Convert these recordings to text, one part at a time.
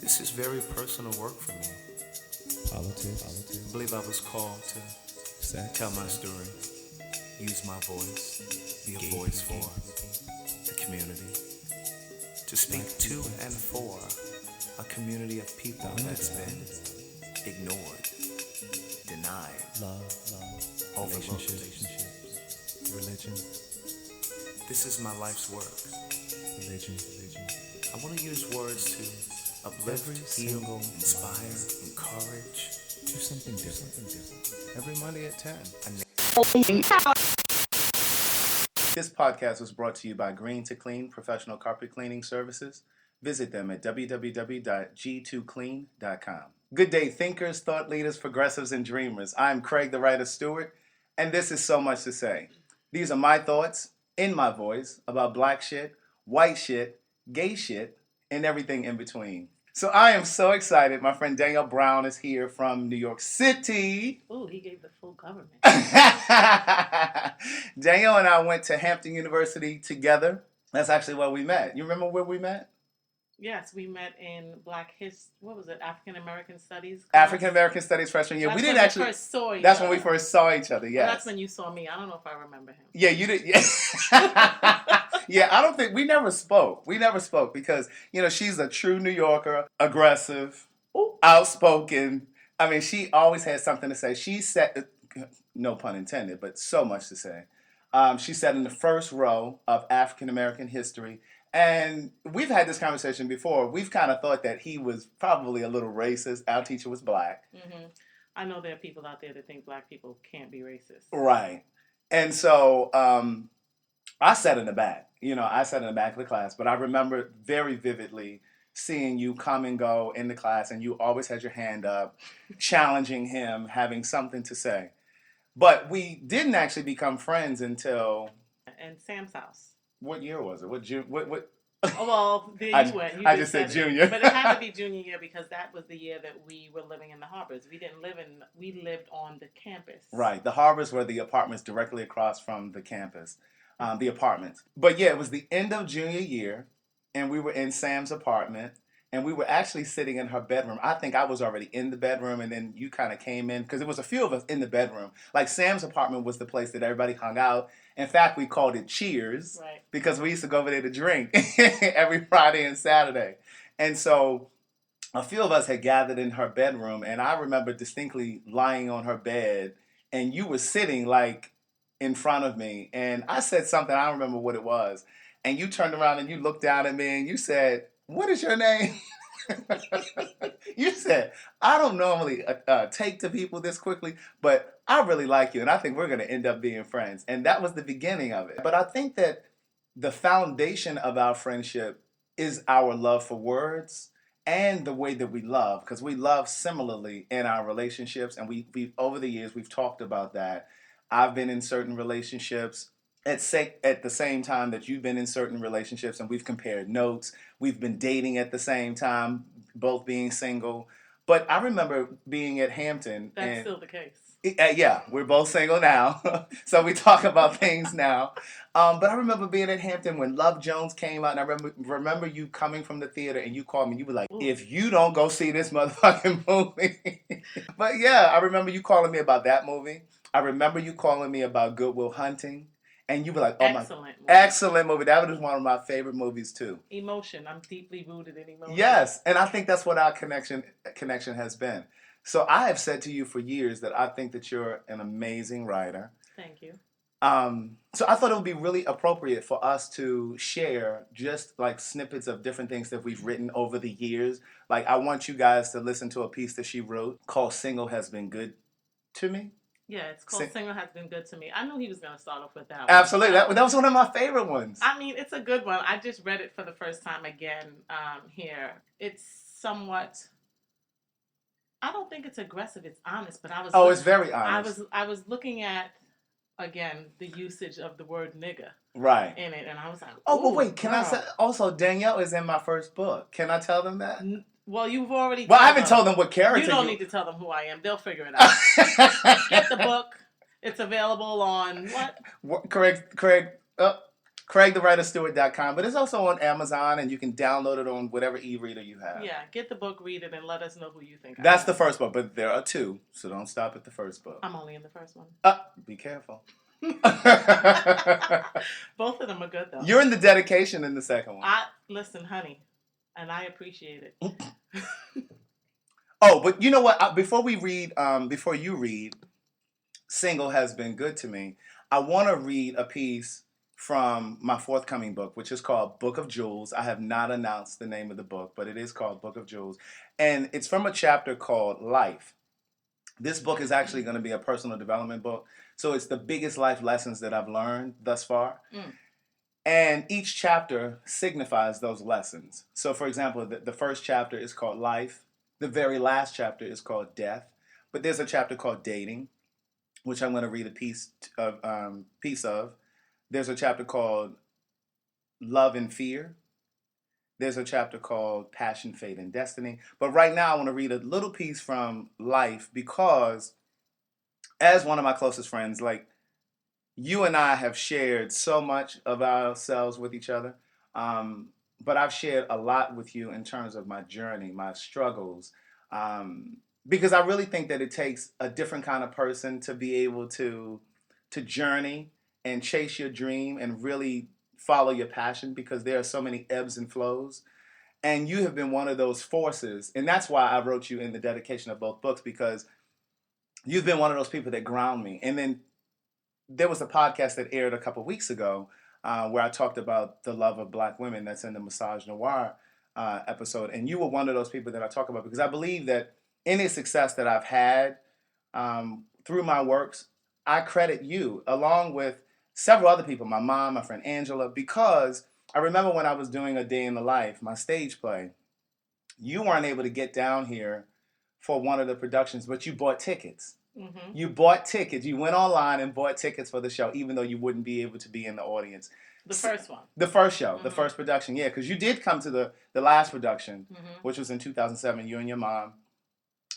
This is very personal work for me. Politics. I believe I was called to Sex. tell my story, use my voice, be a voice for the community, to speak to and for a community of people that's been ignored, denied, Love. overlooked. Relationships. Religion. This is my life's work. Religion. I want to use words to uplift, heal, inspire, encourage. Do something different. Every Monday at 10. This podcast was brought to you by Green to Clean Professional Carpet Cleaning Services. Visit them at www.g2clean.com. Good day, thinkers, thought leaders, progressives, and dreamers. I'm Craig the Writer Stewart, and this is So Much to Say. These are my thoughts, in my voice, about black shit, white shit, gay shit, and everything in between. So I am so excited. My friend Danielle Brown is here from New York City. Ooh, he gave the full government. Danielle and I went to Hampton University together. That's actually where we met. You remember where we met? Yes, we met in African American Studies class? African American Studies freshman year. That's We didn't when actually. first saw each That's other. when we first saw each other. Yes. Well, that's when you saw me. I don't know if I remember him. Yeah, you did. Yeah. Yeah, I don't think we never spoke. We never spoke because she's a true New Yorker, aggressive, outspoken. I mean, she always had something to say. She said, no pun intended, but so much to say. She sat in the first row of African American history. And we've had this conversation before. We've kind of thought that he was probably a little racist. Our teacher was black. Mm-hmm. I know there are people out there that think black people can't be racist. Right. And so I sat in the back. I sat in the back of the class. But I remember very vividly seeing you come and go in the class. And you always had your hand up, challenging him, having something to say. But we didn't actually become friends until... And Sam's house. What year was it? What? Oh, well, there you went. You I just said junior. But it had to be junior year because that was the year that we were living in the Harbors. We lived on the campus. Right. The Harbors were the apartments directly across from the campus, the apartments. But yeah, it was the end of junior year, and we were in Sam's apartment, and we were actually sitting in her bedroom. I think I was already in the bedroom, and then you kind of came in, because there was a few of us in the bedroom. Like, Sam's apartment was the place that everybody hung out. In fact, we called it Cheers, right, because we used to go over there to drink every Friday and Saturday. And so a few of us had gathered in her bedroom, and I remember distinctly lying on her bed, and you were sitting, like, in front of me. And I said something, I don't remember what it was. And you turned around and you looked down at me, and you said, "What is your name?" You said, "I don't normally take to people this quickly, but I really like you, and I think we're going to end up being friends." And that was the beginning of it. But I think that the foundation of our friendship is our love for words and the way that we love, because we love similarly in our relationships, and we over the years, we've talked about that. I've been in certain relationships at the same time that you've been in certain relationships, and we've compared notes. We've been dating at the same time, both being single. But I remember being at Hampton. That's still the case. Yeah, we're both single now, so we talk about things now. But I remember being at Hampton when Love Jones came out, and I remember you coming from the theater, and you called me. You were like, "Ooh, if you don't go see this motherfucking movie." But yeah, I remember you calling me about that movie. I remember you calling me about Good Will Hunting. And you were like, "Oh, excellent movie. That was one of my favorite movies too." Emotion. I'm deeply rooted in emotion. Yes, and I think that's what our connection has been. So I have said to you for years that I think that you're an amazing writer. Thank you. So I thought it would be really appropriate for us to share just like snippets of different things that we've written over the years. Like, I want you guys to listen to a piece that she wrote called "Single Has Been Good to Me." Yeah, it's called Single Has Been Good to Me. I knew he was going to start off with that one. Absolutely. That was one of my favorite ones. I mean, it's a good one. I just read it for the first time again here. It's somewhat... I don't think it's aggressive. It's honest, but I was... Oh, it's very honest. I was looking at, again, the usage of the word nigga. Right. In it, and I was like, "Oh, but wait, can girl. I say... Also, Danielle is in my first book. Can I tell them that? Well, you've already... Well, I haven't told them what character... You don't need to tell them who I am. They'll figure it out. Get the book. It's available on what? Craig, CraigTheWriterStewart.com, but it's also on Amazon, and you can download it on whatever e-reader you have. Yeah, get the book, read it, and let us know who you think. That's the first book, but there are two, so don't stop at the first book. I'm only in the first one. Be careful. Both of them are good, though. You're in the dedication in the second one. Listen, honey, and I appreciate it. Oh, but you know what? Before you read, Single Has Been Good to Me, I want to read a piece from my forthcoming book, which is called Book of Jewels. I have not announced the name of the book, but it is called Book of Jewels. And it's from a chapter called Life. This book is actually going to be a personal development book. So it's the biggest life lessons that I've learned thus far. And each chapter signifies those lessons. So for example, the first chapter is called Life. The very last chapter is called Death. But there's a chapter called Dating, which I'm going to read a piece of. There's a chapter called Love and Fear. There's a chapter called Passion, Fate, and Destiny. But right now, I want to read a little piece from Life because, as one of my closest friends, like, you and I have shared so much of ourselves with each other. But I've shared a lot with you in terms of my journey, my struggles. Because I really think that it takes a different kind of person to be able to journey and chase your dream and really follow your passion, because there are so many ebbs and flows. And you have been one of those forces. And that's why I wrote you in the dedication of both books, because you've been one of those people that ground me. And then there was a podcast that aired a couple weeks ago where I talked about the love of Black women. That's in the Massage Noir episode. And you were one of those people that I talk about, because I believe that any success that I've had through my works, I credit you, along with several other people, my mom, my friend Angela, because I remember when I was doing A Day in the Life, my stage play, you weren't able to get down here for one of the productions, but you bought tickets. Mm-hmm. You bought tickets. You went online and bought tickets for the show, even though you wouldn't be able to be in the audience. The first one. The first show, the first production, yeah, because you did come to the last production, which was in 2007, you and your mom.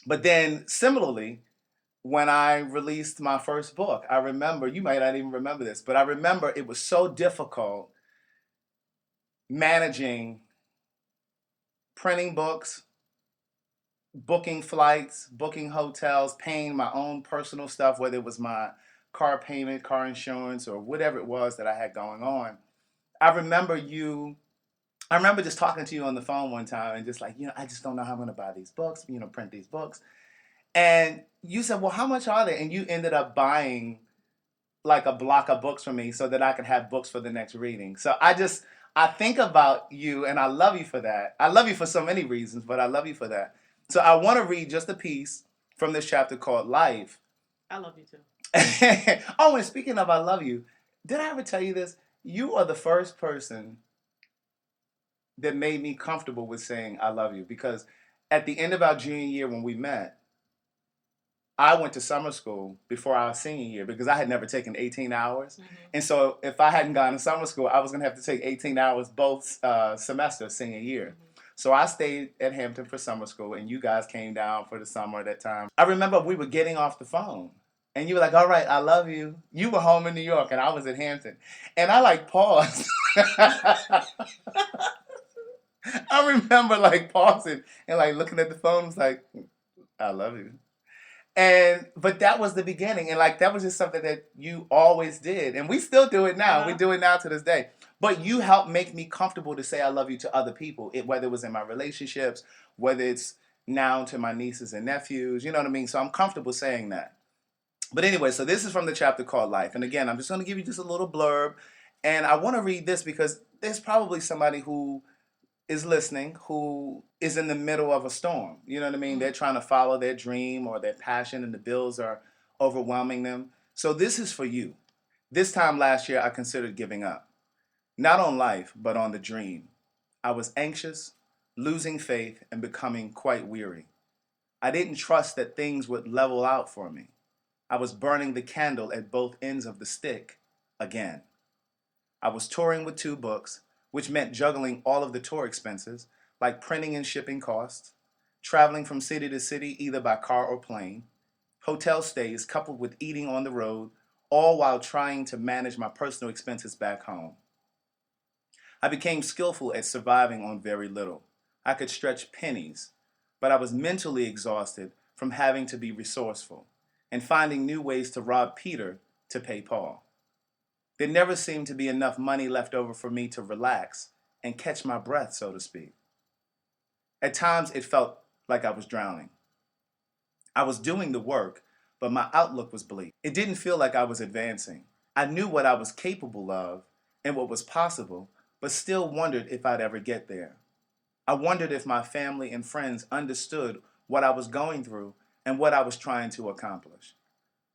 But then, similarly, when I released my first book, I remember, you might not even remember this, but I remember it was so difficult managing printing books, booking flights, booking hotels, paying my own personal stuff, whether it was my car payment, car insurance, or whatever it was that I had going on. I remember just talking to you on the phone one time and just like, I just don't know how I'm going to buy these books, print these books. And you said, well, how much are they? And you ended up buying like a block of books for me so that I could have books for the next reading. So I think about you and I love you for that. I love you for so many reasons, but I love you for that. So I want to read just a piece from this chapter called Life. I love you too. Oh, and speaking of I love you, did I ever tell you this? You are the first person that made me comfortable with saying I love you, because at the end of our junior year when we met, I went to summer school before our senior year because I had never taken 18 hours. Mm-hmm. And so if I hadn't gone to summer school, I was going to have to take 18 hours both semesters senior year. Mm-hmm. So I stayed at Hampton for summer school, and you guys came down for the summer at that time. I remember we were getting off the phone, and you were like, all right, I love you. You were home in New York, and I was at Hampton. And I paused. I remember pausing and looking at the phone, was like, I love you. But that was the beginning. And that was just something that you always did. And we still do it now. We do it now to this day. But you helped make me comfortable to say I love you to other people, whether it was in my relationships, whether it's now to my nieces and nephews, you know what I mean? So I'm comfortable saying that. But anyway, so this is from the chapter called Life. And again, I'm just going to give you just a little blurb. And I want to read this because there's probably somebody who is listening who is in the middle of a storm. You know what I mean? Mm-hmm. They're trying to follow their dream or their passion, and the bills are overwhelming them. So this is for you. This time last year, I considered giving up. Not on life, but on the dream. I was anxious, losing faith, and becoming quite weary. I didn't trust that things would level out for me. I was burning the candle at both ends of the stick again. I was touring with 2 books, which meant juggling all of the tour expenses, like printing and shipping costs, traveling from city to city either by car or plane, hotel stays coupled with eating on the road, all while trying to manage my personal expenses back home. I became skillful at surviving on very little. I could stretch pennies, but I was mentally exhausted from having to be resourceful and finding new ways to rob Peter to pay Paul. There never seemed to be enough money left over for me to relax and catch my breath, so to speak. At times, it felt like I was drowning. I was doing the work, but my outlook was bleak. It didn't feel like I was advancing. I knew what I was capable of and what was possible, but still wondered if I'd ever get there. I wondered if my family and friends understood what I was going through and what I was trying to accomplish.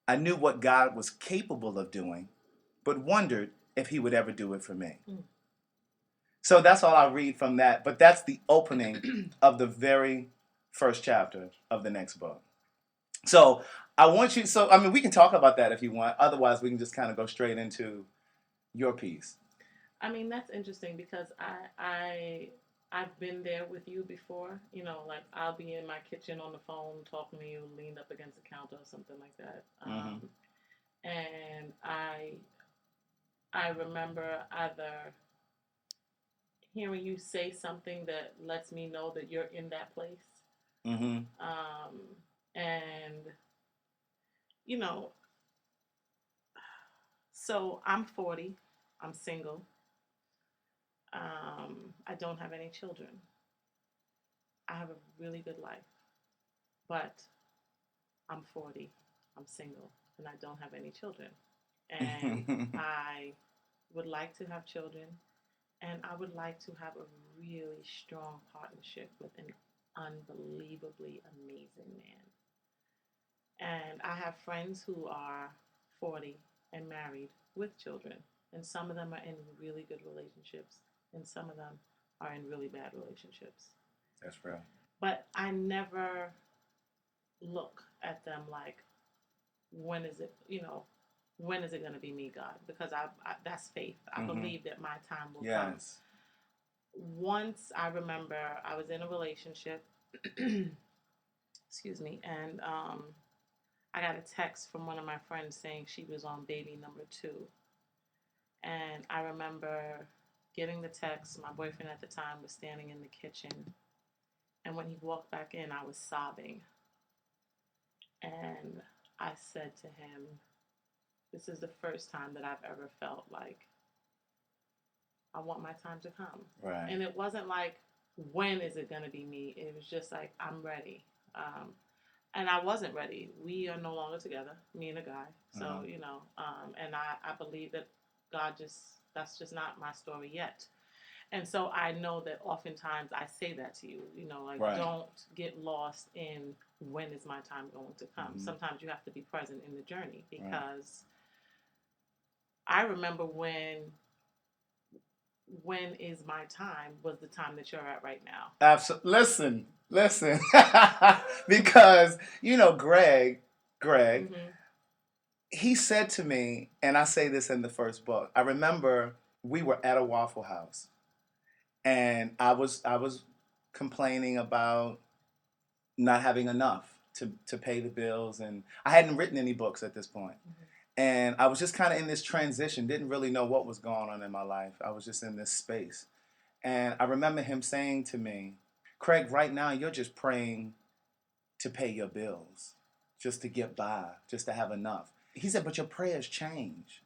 I knew what God was capable of doing, but wondered if he would ever do it for me. So that's all I read from that, but that's the opening of the very first chapter of the next book. So I want you, so I mean, we can talk about that if you want. Otherwise, we can just kind of go straight into your piece. I mean, that's interesting because I've been there with you before. You know, like I'll be in my kitchen on the phone talking to you, leaned up against the counter or something like that. And I remember either hearing you say something that lets me know that you're in that place. And you know, so I'm 40. I'm single. I don't have any children. I have a really good life, but I'm 40. I'm single, and I don't have any children. And I would like to have children, and I would like to have a really strong partnership with an unbelievably amazing man. And I have friends who are 40 and married with children, and some of them are in really good relationships, and some of them are in really bad relationships. That's real. But I never look at them like, when is it, when is it going to be me, God? Because I that's faith. I believe that my time will come. Once I remember I was in a relationship, excuse me, and I got a text from one of my friends saying she was on baby number 2. And I remember getting the text. My boyfriend at the time was standing in the kitchen. And when he walked back in, I was sobbing. And I said to him, this is the first time that I've ever felt like I want my time to come. Right. And it wasn't like, when is it going to be me? It was just like, I'm ready. And I wasn't ready. We are no longer together, me and a guy. So, and I believe that that's just not my story yet. And so I know that oftentimes I say that to you, Right. Don't get lost in when is my time going to come. Sometimes you have to be present in the journey, because I remember when is my time was the time that you're at right now. Absolutely. Listen. Because, Greg, he said to me, and I say this in the first book, I remember we were at a Waffle House, and I was complaining about not having enough to pay the bills, and I hadn't written any books at this point. And I was just kind of in this transition, didn't really know what was going on in my life. I was just in this space. And I remember him saying to me, Craig, right now you're just praying to pay your bills, just to get by, just to have enough. He said, but your prayers change.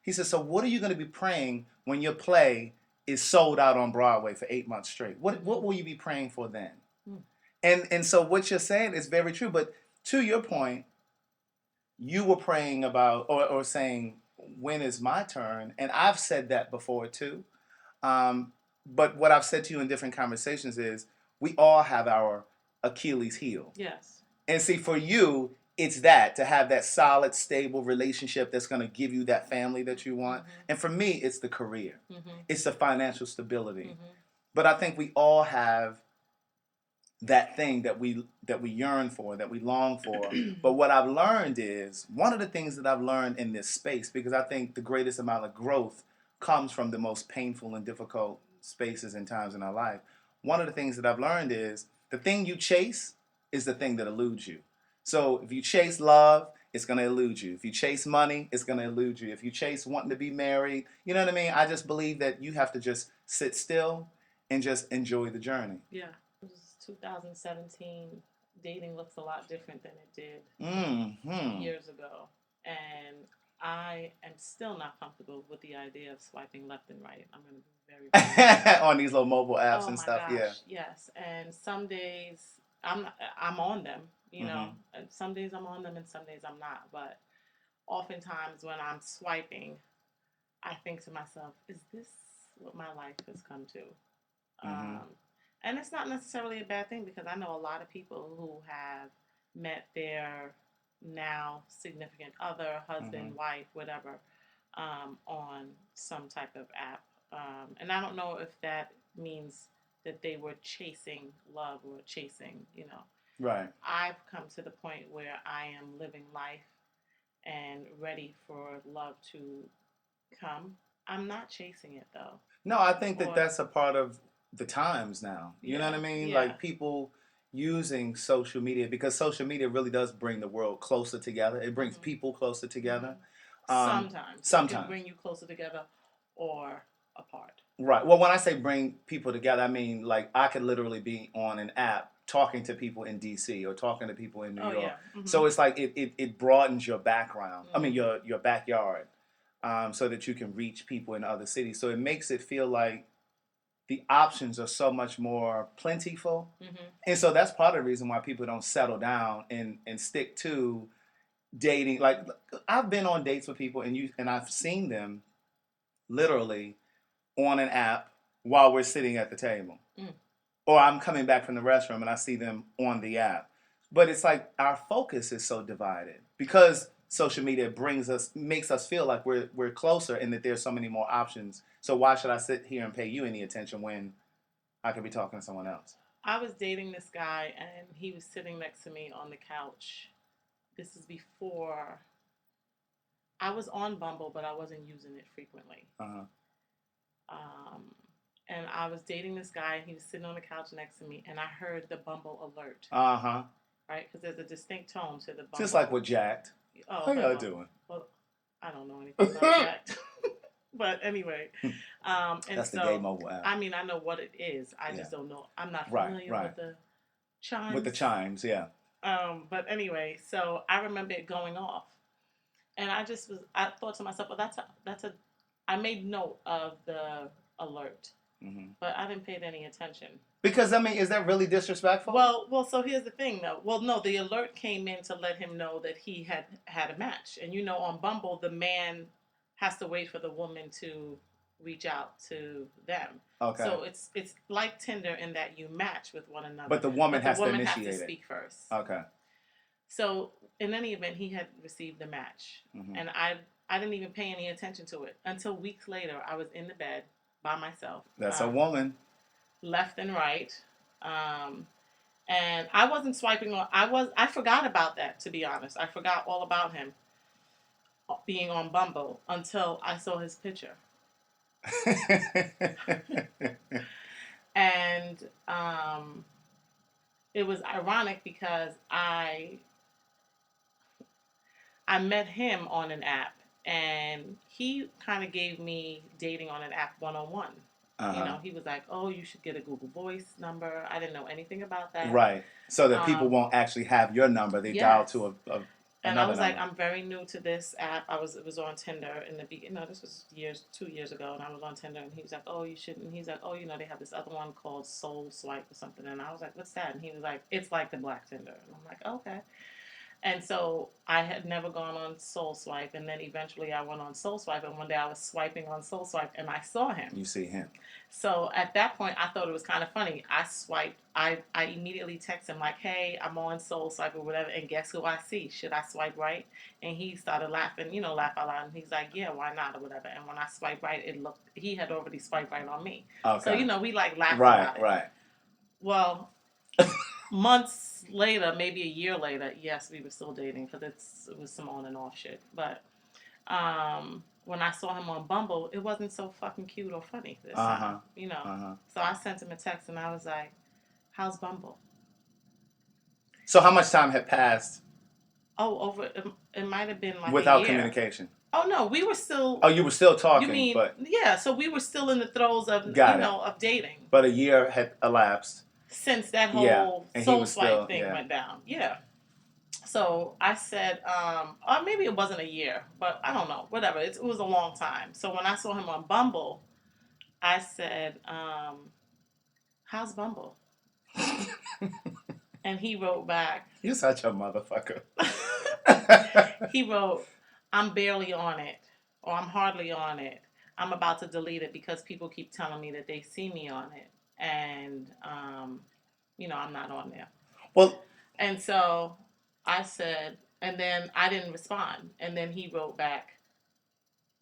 He said, so what are you going to be praying when your play is sold out on Broadway for 8 months straight? What will you be praying for then? And so what you're saying is very true. But to your point, you were praying about or saying, when is my turn? And I've said that before too. But what I've said to you in different conversations is, we all have our Achilles heel. Yes. And see, for you, it's that, to have that solid, stable relationship that's going to give you that family that you want. And for me, it's the career. It's the financial stability. But I think we all have that thing that we yearn for, that we long for. But what I've learned is, one of the things that I've learned in this space, because I think the greatest amount of growth comes from the most painful and difficult spaces and times in our life. One of the things that I've learned is, the thing you chase is the thing that eludes you. So if you chase love it's going to elude you. If you chase money, it's going to elude you. If you chase wanting to be married, you know what I mean? I just believe that you have to just sit still and just enjoy the journey. Yeah. It was 2017. Dating looks a lot different than it did Mm-hmm. years ago. And I am still not comfortable with the idea of swiping left and right. I'm going to be very On these little mobile apps oh and my stuff, gosh, yeah. yes. And some days I'm on them, you know. Mhm. And some days I'm on them and some days I'm not. But oftentimes when I'm swiping, I think to myself, is this what my life has come to? Mhm. And it's not necessarily a bad thing because I know a lot of people who have met their now significant other, husband, wife, whatever, on some type of app. And I don't know if that means that they were chasing love or chasing, you know. Right. I've come to the point where I am living life and ready for love to come. I'm not chasing it though. No, I think that Or that's a part of the times now. You know what I yeah, mean? yeah. Like people using social media because social media really does bring the world closer together. It brings Mhm. people closer together. Sometimes it can Sometimes. bring you closer together or apart. Right. Well, when I say bring people together, I mean like I could literally be on an app talking to people in DC or talking to people in New Oh York. yeah. So it's like it broadens your background. I mean Mhm. your backyard, so that you can reach people in other cities. So it makes it feel like the options are so much more plentiful. Mhm. And so that's part of the reason why people don't settle down and stick to dating. Like I've been on dates with people and I've seen them literally on an app while we're sitting at the table. Mm. Or I'm coming back from the restroom and I see them on the app. But it's like our focus is so divided because social media makes us feel like we're closer and that there's so many more options. So why should I sit here and pay you any attention when I could be talking to someone else? I was dating this guy and he was sitting next to me on the couch. This is before I was on Bumble, but I wasn't using it frequently. Uh-huh. Um, and I was dating this guy, and he was sitting on the couch next to me, and I heard the Bumble alert, Uh-huh. right? Because there's a distinct tone to the Bumble. Just like with Jacked. Oh, How y'all well, doing? well, I don't know anything about Jacked. But anyway, and That's the so gay mobile app. I mean, I know what it is. I Yeah. just don't know. I'm not Right, familiar right. with the chimes. With the chimes, yeah. But anyway, so I remember it going off, and I thought to myself, well, I made note of the alert, but I didn't pay it any attention. Because I mean, is that really disrespectful? Well, so here's the thing, though. Well, no, the alert came in to let him know that he had a match, and you know, on Bumble, the man has to wait for the woman to reach out to them. Okay. So it's like Tinder in that you match with one another, But the woman has to has initiate to it. speak first. Okay. So in any event, he had received the match, and I didn't even pay any attention to it until weeks later. I was in the bed by myself. That's a woman. Left and right, and I wasn't swiping on. I forgot about that, to be honest. I forgot all about him being on Bumble until I saw his picture. And it was ironic because I met him on an app, and he kind of gave me dating on an app 101. You know, he was like, "Oh, you should get a Google Voice number." I didn't know anything about that. Right. So that people won't actually have your number. They dial to another and I was number. like, I'm very new to this app. It was on Tinder in the beginning. No, this was 2 years ago, and I was on Tinder, and he was like, "Oh, you shouldn't." He's like, "Oh, you know, they have this other one called Soul Swipe or something," and I was like, "What's that?" And he was like, "It's like the Black Tinder," and I'm like, "Okay." And so I had never gone on Soul Swipe, and then eventually I went on Soul Swipe, and one day I was swiping on Soul Swipe, and I saw him. You see him. So at that point, I thought it was kind of funny. I swiped. I immediately text him like, "Hey, I'm on Soul Swipe or whatever," and guess who I see? Should I swipe right? And he started laughing, you know, laugh out loud, and he's like, "Yeah, why not?" or whatever. And when I swiped right, he had already swiped right on me. Okay. So you know, we like laughed about it. Right. Well, months later, maybe a year later, yes, we were still dating because it was some on and off shit. But when I saw him on Bumble, it wasn't so fucking cute or funny this time, you know. So I sent him a text and I was like, "How's Bumble?" So how much time had passed? Oh, over it might have been like a without year. communication. Oh no, we were still. Oh, you were still talking, You mean but yeah? So we were still in the throes of got it. of dating But a year had elapsed. since that Yeah, whole and he soul was swipe still thing yeah. went down. Yeah. So I said, or maybe it wasn't a year, but I don't know. Whatever. It was a long time. So when I saw him on Bumble, I said, "How's Bumble?" And he wrote back. You're such a motherfucker. He wrote, "I'm barely on it, or I'm hardly on it. I'm about to delete it because people keep telling me that they see me on it, and I'm not on there." Well, And so I said, and then I didn't respond, and then he wrote back,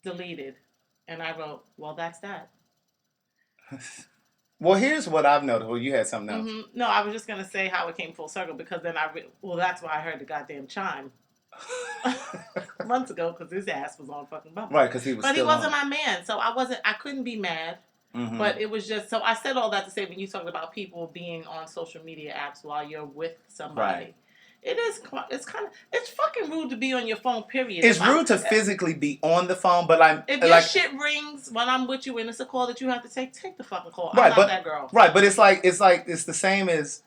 "Deleted," and I wrote, "Well, that's that." well, here's what I've noticed. Well, you had something else. No, I was just gonna say how it came full circle because then that's why I heard the goddamn chime months ago because his ass was on fucking Bumble. Right, because he was. But he still wasn't on. my man, so I couldn't be mad. Mm-hmm. But it was just so I said all that to say when you talked about people being on social media apps while you're with somebody. Right. It's fucking rude to be on your phone. Period. It's rude to physically be on the phone, but if your shit rings when I'm with you and it's a call that you have to take the fucking call. Right, I'm not that girl. Right, but it's the same as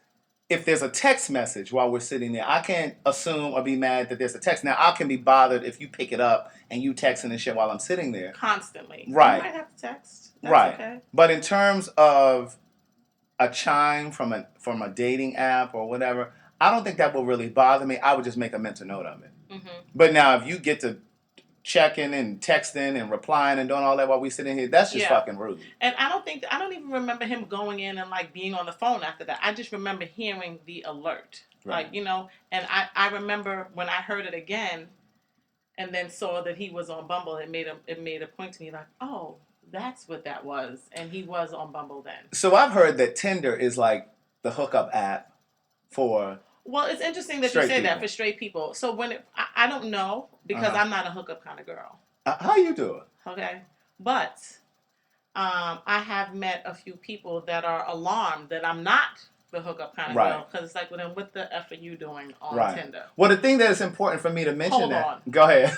if there's a text message while we're sitting there. I can't assume or be mad that there's a text. Now I can be bothered if you pick it up and you texting and shit while I'm sitting there. Constantly. Right. You might have to text. That's right. Okay. But in terms of a chime from a dating app or whatever, I don't think that will really bother me. I would just make a mental note of it. Mm-hmm. But now if you get to checking and texting and replying and doing all that while we sitting here, that's just fucking rude. And I don't even remember him going in and like being on the phone after that. I just remember hearing the alert. Right. And I remember when I heard it again and then saw that he was on Bumble, it made a point to me like, oh, that's what that was. And he was on Bumble then. So I've heard that Tinder is like the hookup app for. Well, it's interesting that you say that for straight people. So I don't know because I'm not a hookup kind of girl. How you do it? Okay, but I have met a few people that are alarmed that I'm not the hookup kind of girl because it's like, well, then what the f are you doing on Tinder? Well, the thing that is important for me to mention Hold on. Go ahead.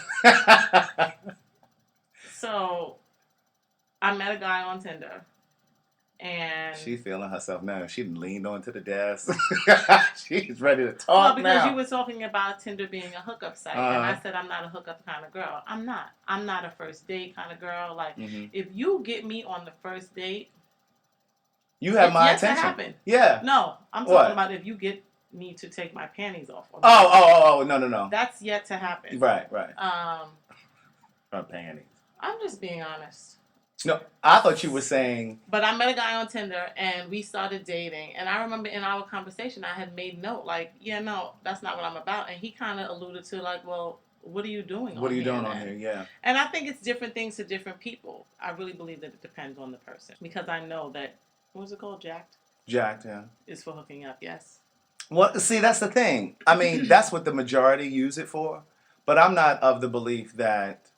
So, I met a guy on Tinder. And she's feeling herself now. She leaned onto the desk. She's ready to talk well, because now. you were talking about Tinder being a hookup site, and I said I'm not a hookup kind of girl. I'm not. I'm not a first date kind of girl. Like, if you get me on the first date, you have my attention. To happen. Yeah. No, I'm talking about if you get me to take my panties off. No. That's yet to happen. Right. Her panties. I'm just being honest. No, I thought you were saying. But I met a guy on Tinder and we started dating. And I remember in our conversation, I had made note like, yeah, no, that's not what I'm about. And he kind of alluded to like, well, what are you doing? What are you doing on here? Yeah. And I think it's different things to different people. I really believe that it depends on the person because I know that what was it called? Jacked. Jacked, yeah. Is for hooking up. Yes. Well, see, that's the thing. I mean, that's what the majority use it for. But I'm not of the belief that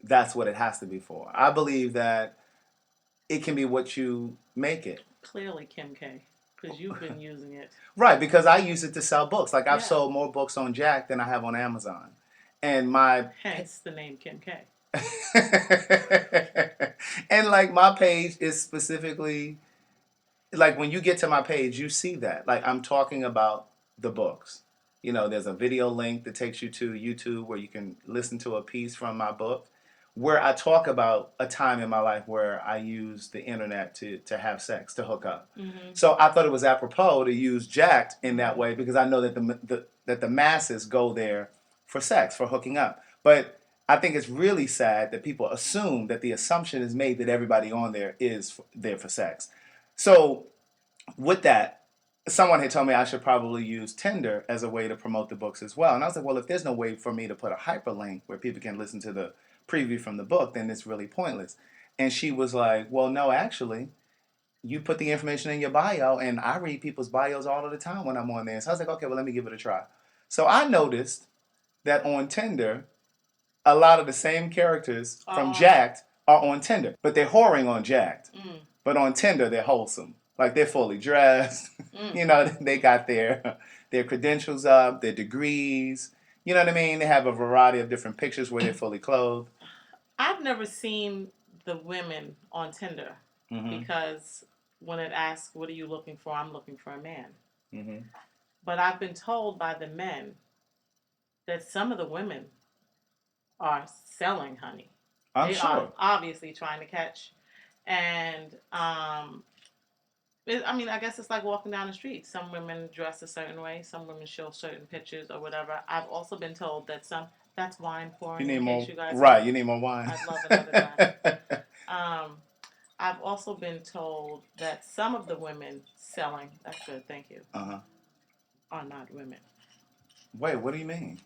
that's what it has to be for. I believe that it can be what you make it. Clearly, Kim K, because you've been using it. Right, because I use it to sell books. Like, I've sold more books on Jack than I have on Amazon. And hence the name Kim K. And, like, my page is specifically... Like, when you get to my page, you see that. Like, I'm talking about the books. You know, there's a video link that takes you to YouTube where you can listen to a piece from my book where I talk about a time in my life where I used the internet to have sex, to hook up. Mm-hmm. So I thought it was apropos to use Jacked in that way because I know that the masses go there for sex, for hooking up. But I think it's really sad that people assume that the assumption is made that everybody on there is there for sex. So with that, someone had told me I should probably use Tinder as a way to promote the books as well. And I was like, well, if there's no way for me to put a hyperlink where people can listen to the preview from the book, then it's really pointless. And she was like, well, no, actually, you put the information in your bio, and I read people's bios all of the time when I'm on there. So I was like, okay, well, let me give it a try. So I noticed that on Tinder, a lot of the same characters from Jacked are on Tinder, but they're whoring on Jacked. Mm. But on Tinder, they're wholesome. Like, they're fully dressed. You know, they got their credentials up, their degrees. You know what I mean? They have a variety of different pictures where they're fully clothed. I've never seen the women on Tinder Mm-hmm. because when it asks, what are you looking for? I'm looking for a man. Mm-hmm. But I've been told by the men that some of the women are selling honey. I'm They sure. are obviously trying to catch. And I mean, I guess it's like walking down the street. Some women dress a certain way. Some women show certain pictures or whatever. I've also been told that that's wine pouring. You need in more. case you guys Right. You need more wine. I'd love another glass. I've also been told that some of the women selling, that's good, thank you, Uh-huh. are not women. Wait, what do you mean?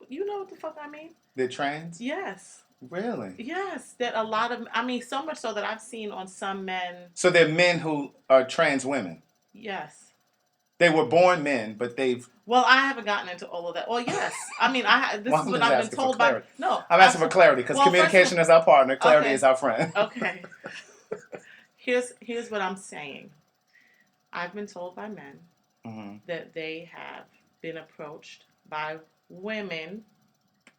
You know what the fuck I mean? They're trans? Yes. Really? Yes. That a lot of, I mean, so much so that I've seen on some men, So they're men who are trans women. yes. They were born men, but they've. Well, I haven't gotten into all of that. Well, yes. I mean, this Well, is I'm what just I've been asking for told by. clarity. No. I'm asking for clarity because Well, communication is our partner. Clarity Okay. is our friend. Okay. Here's what I'm saying. I've been told by men Mm-hmm. that they have been approached by women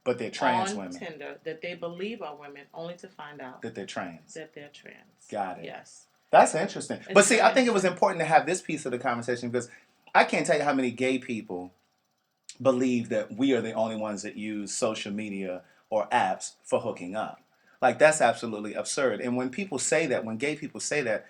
But they're trans on women. Tinder that they believe are women, only to find out That they're trans. that they're trans. Got it. Yes. That's interesting. It's But see, very I think it was important to have this piece of the conversation because I can't tell you how many gay people believe that we are the only ones that use social media or apps for hooking up. Like, that's absolutely absurd. And when people say that, when gay people say that,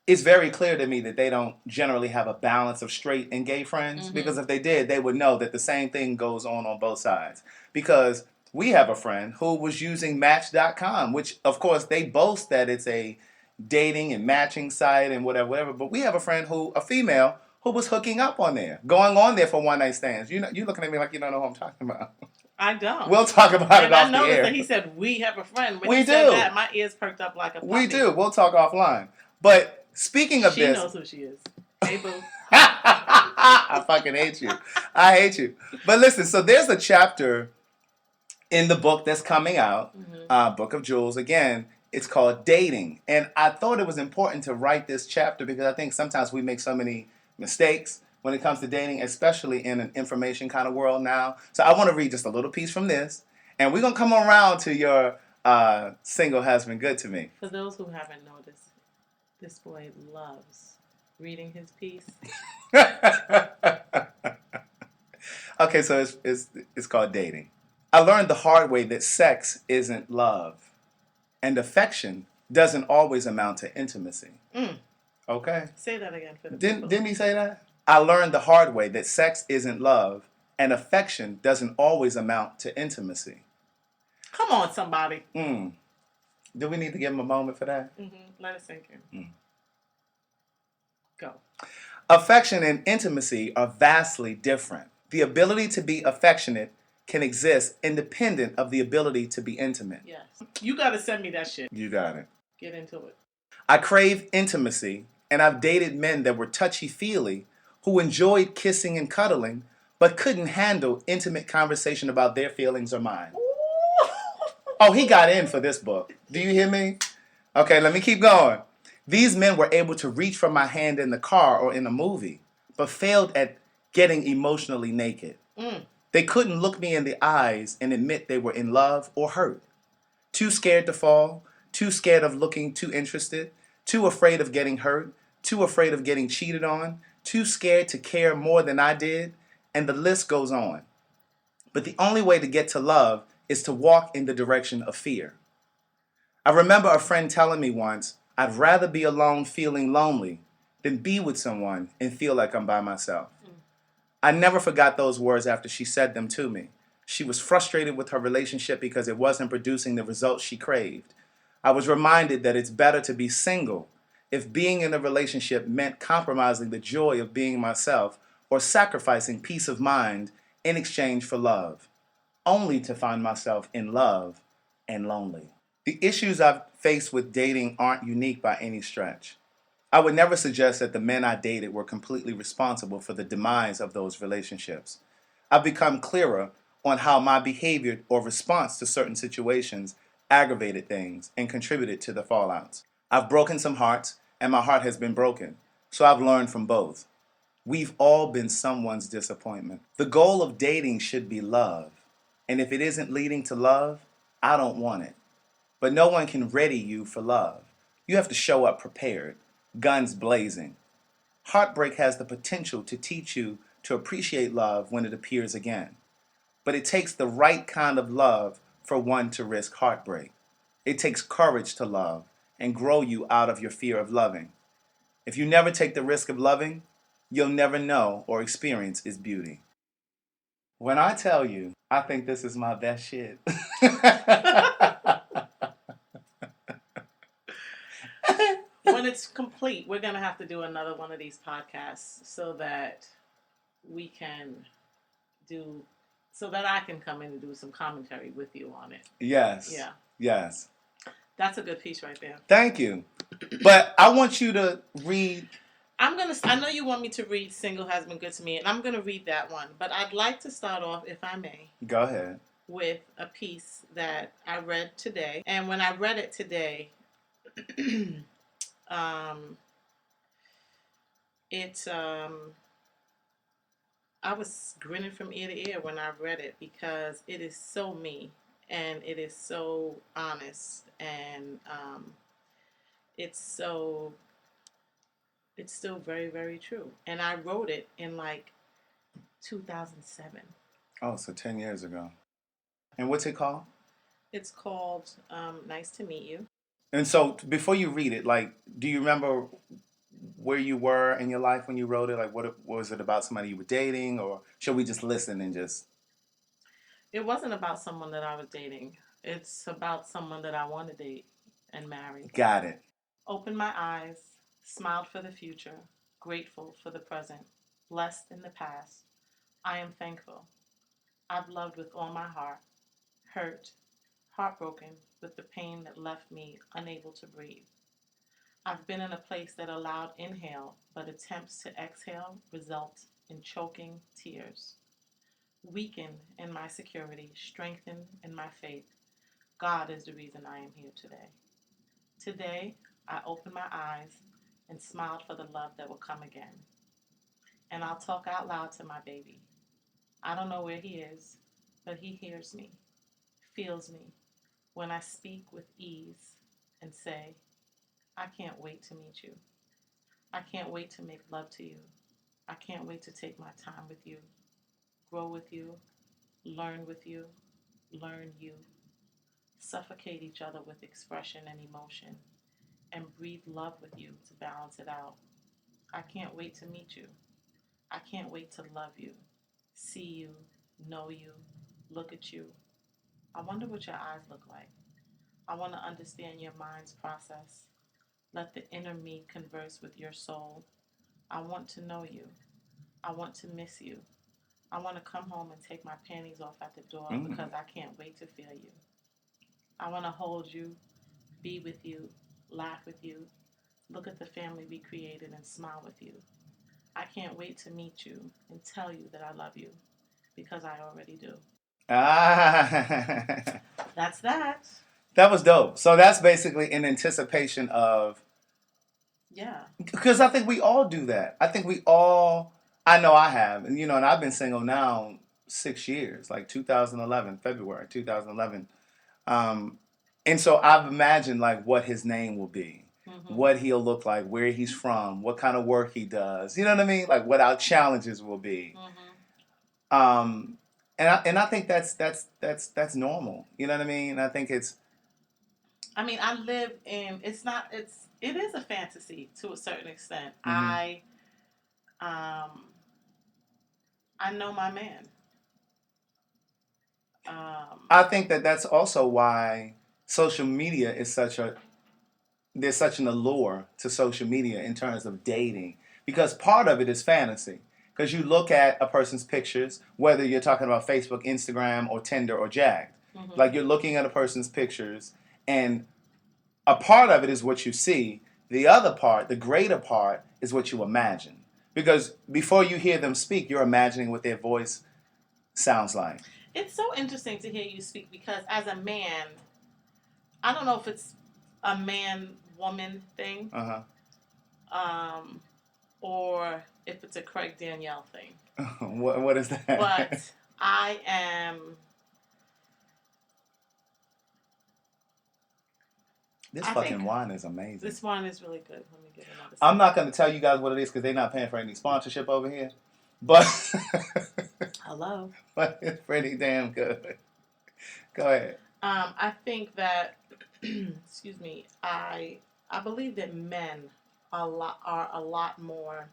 it's very clear to me that they don't generally have a balance of straight and gay friends. Mhm. Because if they did, they would know that the same thing goes on both sides. Because we have a friend who was using Match.com, which, of course, they boast that it's a dating and matching site and whatever. But we have a friend a female, who was hooking up on there, going on there for one night stands. You looking at me like you don't know who I'm talking about. I don't. We'll talk about it and off I the noticed air. that he said we have a friend. When We he said do. that, my ears perked up like a puppy. We do. We'll talk offline. But speaking of She this, knows who she is. Hey, boo. I fucking hate you. I hate you. But listen, so there's a chapter in the book that's coming out, Book of Jewels. Again, it's called Dating. And I thought it was important to write this chapter because I think sometimes we make so many mistakes when it comes to dating, especially in an information kind of world now. So I want to read just a little piece from this. And we're going to come around to your single has been good to me. For those who haven't noticed, this boy loves reading his piece. Okay, so it's called Dating. I learned the hard way that sex isn't love, and affection doesn't always amount to intimacy. Okay? Say that again for the people. Didn't he say that? I learned the hard way that sex isn't love, and affection doesn't always amount to intimacy. Come on, somebody. Do we need to give him a moment for that? Let it sink in. Go. Affection and intimacy are vastly different. The ability to be affectionate can exist independent of the ability to be intimate. Yes. You got to send me that shit. You got it. Get into it. I crave intimacy, and I've dated men that were touchy-feely, who enjoyed kissing and cuddling, but couldn't handle intimate conversation about their feelings or mine. Oh, he got in for this book. Do you hear me? Okay, let me keep going. These men were able to reach for my hand in the car or in a movie, but failed at getting emotionally naked. They couldn't look me in the eyes and admit they were in love or hurt. Too scared to fall, too scared of looking too interested, too afraid of getting hurt, too afraid of getting cheated on, too scared to care more than I did, and the list goes on. But the only way to get to love is to walk in the direction of fear. I remember a friend telling me once, I'd rather be alone feeling lonely than be with someone and feel like I'm by myself. I never forgot those words after she said them to me. She was frustrated with her relationship because it wasn't producing the results she craved. I was reminded that it's better to be single if being in a relationship meant compromising the joy of being myself or sacrificing peace of mind in exchange for love, only to find myself in love and lonely. The issues I've faced with dating aren't unique by any stretch. I would never suggest that the men I dated were completely responsible for the demise of those relationships. I've become clearer on how my behavior or response to certain situations aggravated things and contributed to the fallouts. I've broken some hearts, and my heart has been broken, so I've learned from both. We've all been someone's disappointment. The goal of dating should be love, And if it isn't leading to love, I don't want it. But no one can ready you for love. You have to show up prepared, guns blazing. Heartbreak has the potential to teach you to appreciate love when it appears again. But it takes the right kind of love for one to risk heartbreak. It takes courage to love and grow you out of your fear of loving. If you never take the risk of loving, you'll never know or experience its beauty. When I tell you, I think this is my best shit. When it's complete, we're going to have to do another one of these podcasts so that we can do, so that I can come in and do some commentary with you on it. Yes. Yeah. Yes. That's a good piece right there. Thank you. But I want you to read. I know you want me to read Single Has Been Good to Me, and I'm going to read that one. But I'd like to start off, if I may. Go ahead. With a piece that I read today. And when I read it today, I was grinning from ear to ear when I read it because it is so me and it is so honest and it's still very, very true. And I wrote it in like 2007. Oh, so 10 years ago. And what's it called? It's called Nice to Meet You. And so before you read it, like, do you remember where you were in your life when you wrote it? Like, what was it about? Somebody you were dating, or should we just listen and just? It wasn't about someone that I was dating. It's about someone that I want to date and marry. Got it. Opened my eyes, smiled for the future, grateful for the present, blessed in the past. I am thankful. I've loved with all my heart, hurt, heartbroken with the pain that left me unable to breathe. I've been in a place that allowed inhale, but attempts to exhale result in choking tears. Weakened in my security, strengthened in my faith. God is the reason I am here today. Today, I opened my eyes and smiled for the love that will come again. And I'll talk out loud to my baby. I don't know where he is, but he hears me, feels me, when I speak with ease and say, I can't wait to meet you. I can't wait to make love to you. I can't wait to take my time with you, grow with you, learn with you, learn you, suffocate each other with expression and emotion, and breathe love with you to balance it out. I can't wait to meet you. I can't wait to love you, see you, know you, look at you. I wonder what your eyes look like. I want to understand your mind's process. Let the inner me converse with your soul. I want to know you. I want to miss you. I want to come home and take my panties off at the door because I can't wait to feel you. I want to hold you, be with you, laugh with you, look at the family we created and smile with you. I can't wait to meet you and tell you that I love you because I already do. Ah. That's that. That was dope. So that's basically in anticipation of. Yeah. Because I think we all do that. I think we all. I know I have, and and I've been single now 6 years, like 2011, February 2011. And so I've imagined like what his name will be, what he'll look like, where he's from, what kind of work he does. You know what I mean? Like what our challenges will be. And I think that's normal. You know what I mean? I think it's. I mean, I live in. It is a fantasy to a certain extent. I know my man. I think that's also why social media is there's such an allure to social media in terms of dating, because part of it is fantasy. Because you look at a person's pictures, whether you're talking about Facebook, Instagram, or Tinder, or Jagged. Like you're looking at a person's pictures, and a part of it is what you see. The other part, the greater part, is what you imagine. Because before you hear them speak, you're imagining what their voice sounds like. It's so interesting to hear you speak because as a man, I don't know if it's a man-woman thing, or if it's a Craig Danielle thing. What is that? But I am This I fucking think wine is amazing. this wine is really good. Let me get another. I'm sip. not going to tell you guys what it is because they're not paying for any sponsorship over here. But, Hello. but it's pretty damn good. Go ahead. I think that, excuse me, I believe that men are a lot more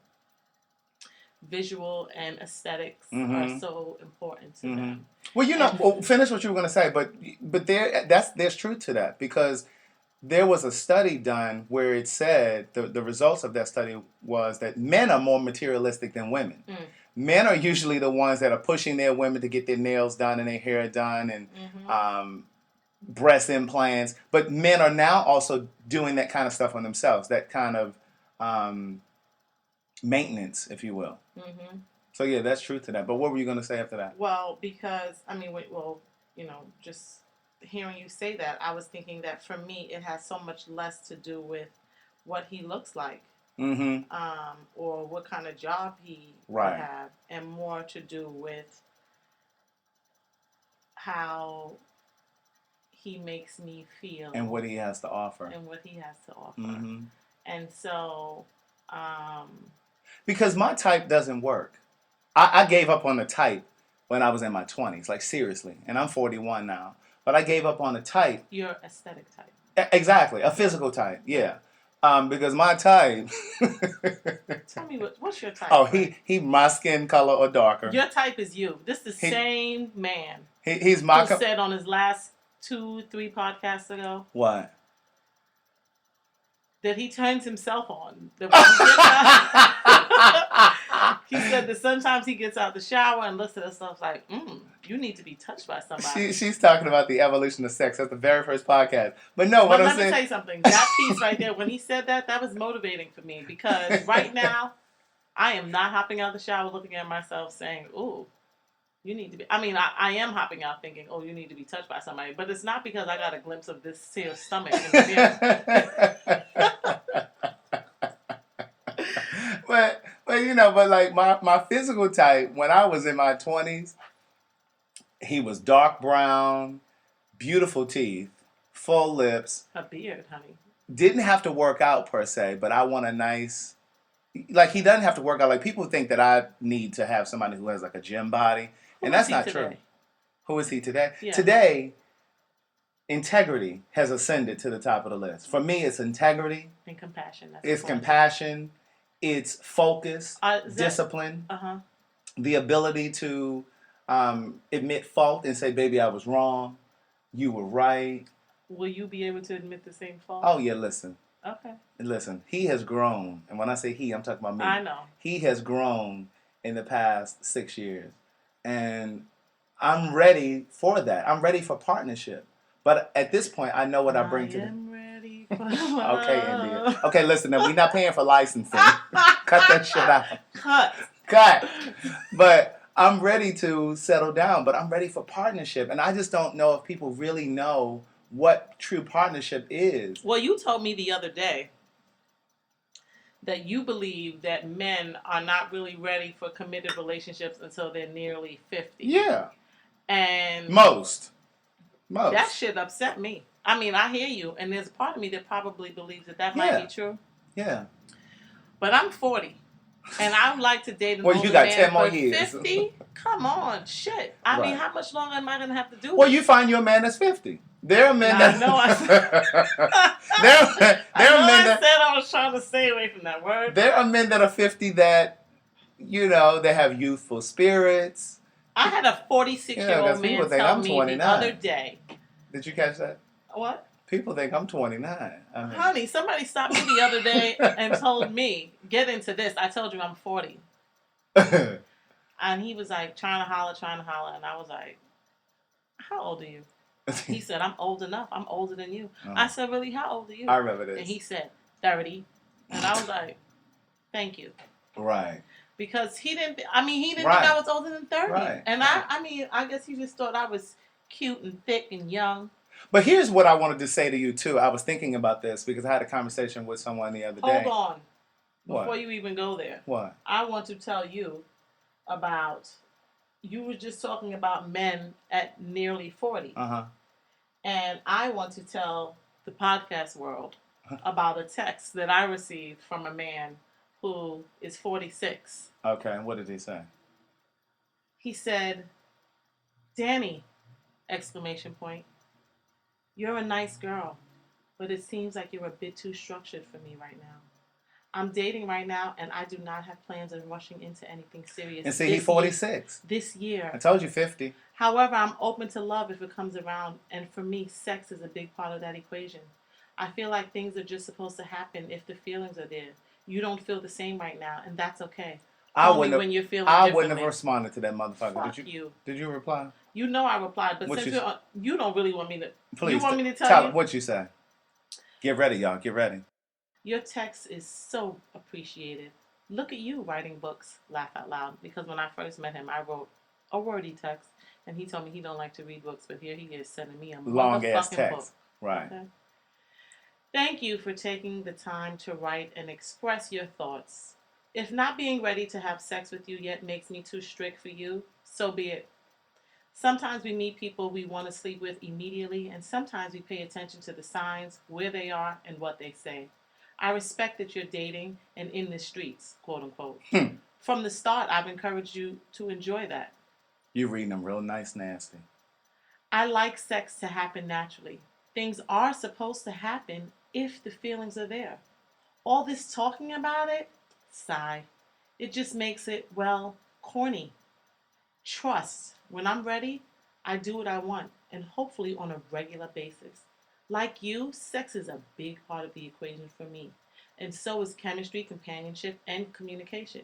visual and aesthetics are so important to them. Well, finish what you were going to say, but there's truth to that because there was a study done where it said the results of that study was that men are more materialistic than women. Men are usually the ones that are pushing their women to get their nails done and their hair done and breast implants. But men are now also doing that kind of stuff on themselves, that kind of maintenance, if you will. So yeah, that's truth to that. But what were you going to say after that? Well, because just hearing you say that, I was thinking that for me, it has so much less to do with what he looks like, or what kind of job he would have, and more to do with how he makes me feel and what he has to offer. And so, because my type doesn't work. I gave up on the type when I was in my 20s, like seriously, and I'm 41 now. But I gave up on the type. Your aesthetic type. Exactly, a physical type, yeah. Because my type. Tell me what's your type? Oh, he my skin color or darker. Your type is you. This is the same man. He's my. Who said on his last 2-3 podcasts ago. What? That he turns himself on. He said that sometimes he gets out the shower and looks at himself like, you need to be touched by somebody. She's talking about the evolution of sex. That's the very first podcast. But no, what I'm saying... Let me tell you something. That piece right there, when he said that was motivating for me. Because right now, I am not hopping out the shower looking at myself saying, ooh, you need to be... I mean, I am hopping out thinking, oh, you need to be touched by somebody. But it's not because I got a glimpse of this here stomach in the mirror. But like my physical type, when I was in my 20s, he was dark brown, beautiful teeth, full lips. A beard, honey. Didn't have to work out per se, but I want a nice... Like, he doesn't have to work out. Like, people think that I need to have somebody who has like a gym body. And that's not true. Who is he today? Yeah. Today, integrity has ascended to the top of the list. For me, it's integrity. And compassion. It's compassion. It's focus, discipline, the ability to admit fault and say, baby, I was wrong. You were right. Will you be able to admit the same fault? Oh, yeah, listen. Okay. Listen, he has grown. And when I say he, I'm talking about me. I know. He has grown in the past 6 years. And I'm ready for that. I'm ready for partnership. But at this point, I know what I bring to the... Okay, India. Okay, listen, now we're not paying for licensing. Cut that shit out. Cut. But I'm ready to settle down, but I'm ready for partnership. And I just don't know if people really know what true partnership is. Well, you told me the other day that you believe that men are not really ready for committed relationships until they're nearly 50. Yeah. And most. That shit upset me. I mean, I hear you, and there's a part of me that probably believes that might be true. Yeah. But I'm 40, and I would like to date an older man. Well, you got 10 more years. 50? Come on, shit. I mean, how much longer am I going to have to do Well, you find your man that's 50. There are men that... I said I was trying to stay away from that word. There are men that are 50 that, they have youthful spirits. I had a 46-year-old man tell me 29. The other day. Did you catch that? What? People think I'm 29. Honey, somebody stopped me the other day and told me, get into this. I told you I'm 40. And he was like, trying to holler. And I was like, how old are you? He said, I'm old enough. I'm older than you. I said, really? How old are you? I remember this. And he said, 30. And I was like, thank you. Right. Because he didn't think I was older than 30. Right. And I guess he just thought I was cute and thick and young. But here's what I wanted to say to you, too. I was thinking about this because I had a conversation with someone the other day. Hold on. Before you even go there. What? I want to tell you about, you were just talking about men at nearly 40. Uh-huh. And I want to tell the podcast world about a text that I received from a man who is 46. Okay, and what did he say? He said, "Danny, exclamation point, you're a nice girl, but it seems like you're a bit too structured for me right now. I'm dating right now, and I do not have plans of rushing into anything serious. And see, he's 46. This year. I told you 50. However, I'm open to love if it comes around, and for me, sex is a big part of that equation. I feel like things are just supposed to happen if the feelings are there. You don't feel the same right now, and that's okay. I Call me wouldn't when you're feeling I differently." wouldn't have responded to that motherfucker. Fuck Did you? you. Did you reply? You know I replied, but What since you- you don't really want me to, Please. you want me to tell you? what you say. Get ready, y'all. Get ready. Your text is so appreciated. Look at you writing books, laugh out loud. Because when I first met him, I wrote a wordy text, and he told me he don't like to read books, but here he is sending me a Long ass motherfucking text. book. Right. Okay? Thank you for taking the time to write and express your thoughts. If not being ready to have sex with you yet makes me too strict for you, so be it. Sometimes we meet people we want to sleep with immediately, and sometimes we pay attention to the signs, where they are, and what they say. I respect that you're dating and in the streets, quote unquote. From the start, I've encouraged you to enjoy that. You reading them real nice, nasty. I like sex to happen naturally. Things are supposed to happen if the feelings are there. All this talking about it, sigh. It just makes it, well, corny. Trust. When I'm ready, I do what I want, and hopefully on a regular basis. Like you, sex is a big part of the equation for me, and so is chemistry, companionship, and communication.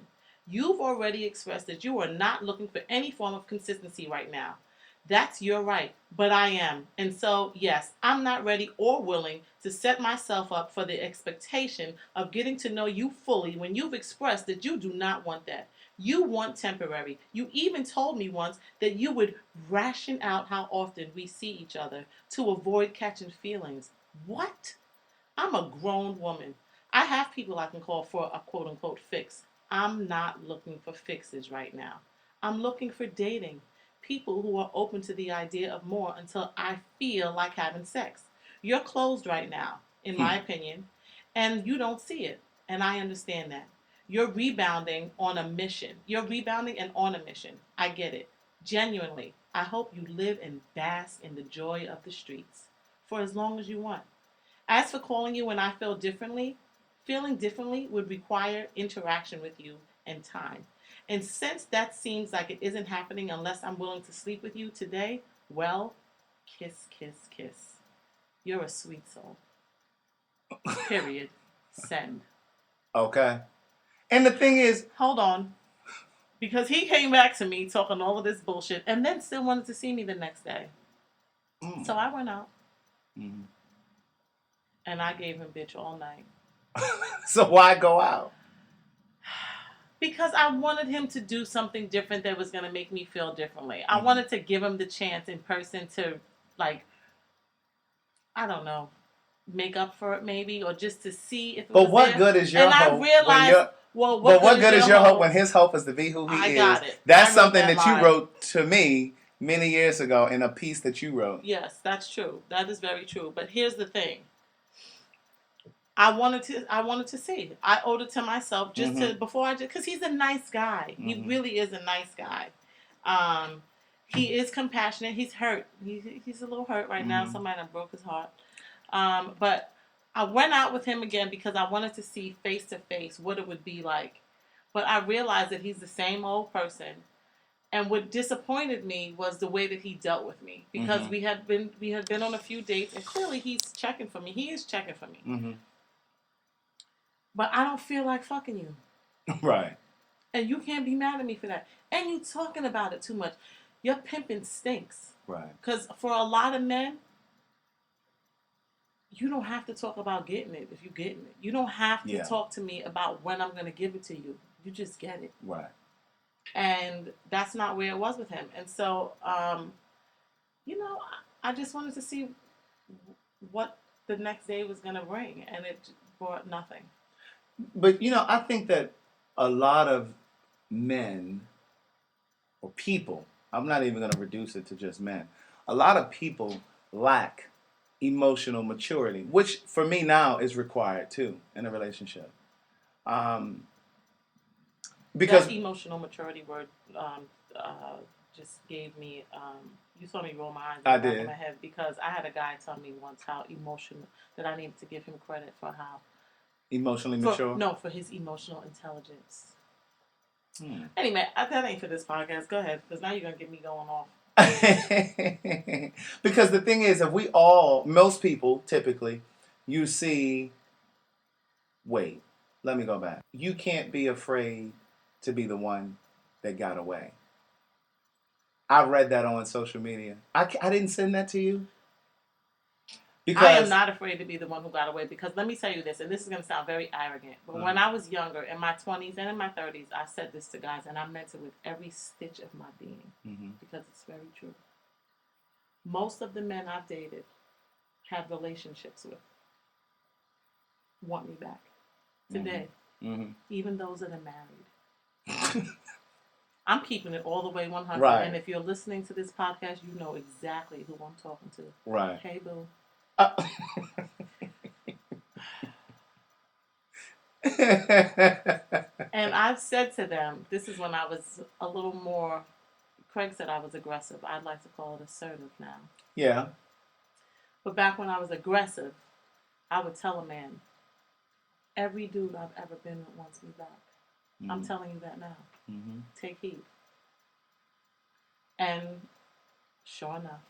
You've already expressed that you are not looking for any form of consistency right now. That's your right, but I am. And so, yes, I'm not ready or willing to set myself up for the expectation of getting to know you fully when you've expressed that you do not want that. You want temporary. You even told me once that you would ration out how often we see each other to avoid catching feelings. What? I'm a grown woman. I have people I can call for a quote unquote fix. I'm not looking for fixes right now. I'm looking for dating. People who are open to the idea of more until I feel like having sex. You're closed right now, in my opinion, and you don't see it. And I understand that. You're rebounding on a mission. You're rebounding and on a mission. I get it. Genuinely, I hope you live and bask in the joy of the streets for as long as you want. As for calling you when I feel differently, feeling differently would require interaction with you and time. And since that seems like it isn't happening unless I'm willing to sleep with you today, well, kiss, kiss, kiss. You're a sweet soul. Period. Send. Okay. And the thing is, Hold on. Because he came back to me talking all of this bullshit and then still wanted to see me the next day. So I went out and I gave him bitch all night. so why go out? Because I wanted him to do something different that was going to make me feel differently. I wanted to give him the chance in person to, like, I don't know, make up for it maybe, or just to see if it was But what there. good is your and hope? I realized, well, But what good is your hope when his hope is to be who he I is? got it. That's I wrote something that that you line. wrote to me many years ago in a piece that you wrote. Yes, that's true. That is very true. But here's the thing. I wanted to see. I owed it to myself just to because he's a nice guy. He really is a nice guy. He is compassionate. He's hurt. He's a little hurt right now. Somebody done broke his heart. But I went out with him again because I wanted to see face to face what it would be like. But I realized that he's the same old person. And what disappointed me was the way that he dealt with me because we had been on a few dates and clearly he's checking for me. He is checking for me. But I don't feel like fucking you. Right. And you can't be mad at me for that. And you talking about it too much. Your pimping stinks. Right. Because for a lot of men, you don't have to talk about getting it if you're getting it. You don't have to talk to me about when I'm going to give it to you. You just get it. Right. And that's not where it was with him. And so, I just wanted to see what the next day was going to bring. And it brought nothing. But, I think that a lot of men or people, I'm not even going to reduce it to just men, a lot of people lack emotional maturity, which for me now is required too in a relationship. Um, because That emotional maturity word just gave me. You saw me roll my eyes in I the back of did my head because I had a guy tell me once how emotional that I needed to give him credit for how emotionally mature. for his emotional intelligence. Hmm. Anyway, that ain't for this podcast. Go ahead, because now you're gonna get me going off. Because the thing is, if most people typically, you see, wait, let me go back. You can't be afraid to be the one that got away. I read that on social media. I didn't send that to you I am because not afraid to be the one who got away because let me tell you this, and this is going to sound very arrogant, but when I was younger, in my 20s and in my 30s, I said this to guys, and I meant it with every stitch of my being because it's very true. Most of the men I've dated, have relationships with, want me back today, even those that are married. I'm keeping it all the way 100. Right. And if you're listening to this podcast, you know exactly who I'm talking to. Right. Hey, boo. And I've said to them, this is when I was a little more, Craig said I was aggressive. I'd like to call it assertive now. Yeah. But back when I was aggressive, I would tell a man, every dude I've ever been with wants me back. I'm telling you that now. Take heed. And sure enough,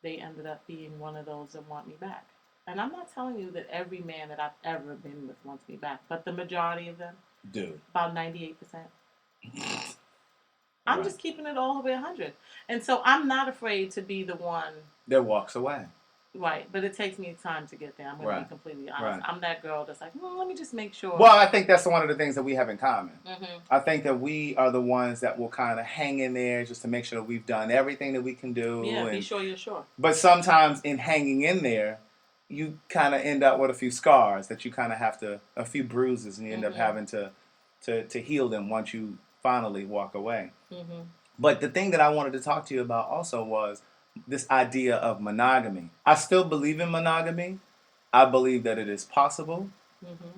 they ended up being one of those that want me back. And I'm not telling you that every man that I've ever been with wants me back, but the majority of them do. About 98%. I'm just keeping it all the way 100. And so I'm not afraid to be the one that walks away. Right, but it takes me time to get there. I'm going to be completely honest. I'm that girl that's like, let me just make sure. Well, I think that's one of the things that we have in common. I think that we are the ones that will kind of hang in there just to make sure that we've done everything that we can do. Yeah, be sure you're sure. But sometimes in hanging in there, you kind of end up with a few scars that you kind of have to, a few bruises, and you end up having to heal them once you finally walk away. But the thing that I wanted to talk to you about also was this idea of monogamy. I still believe in monogamy. I believe that it is possible.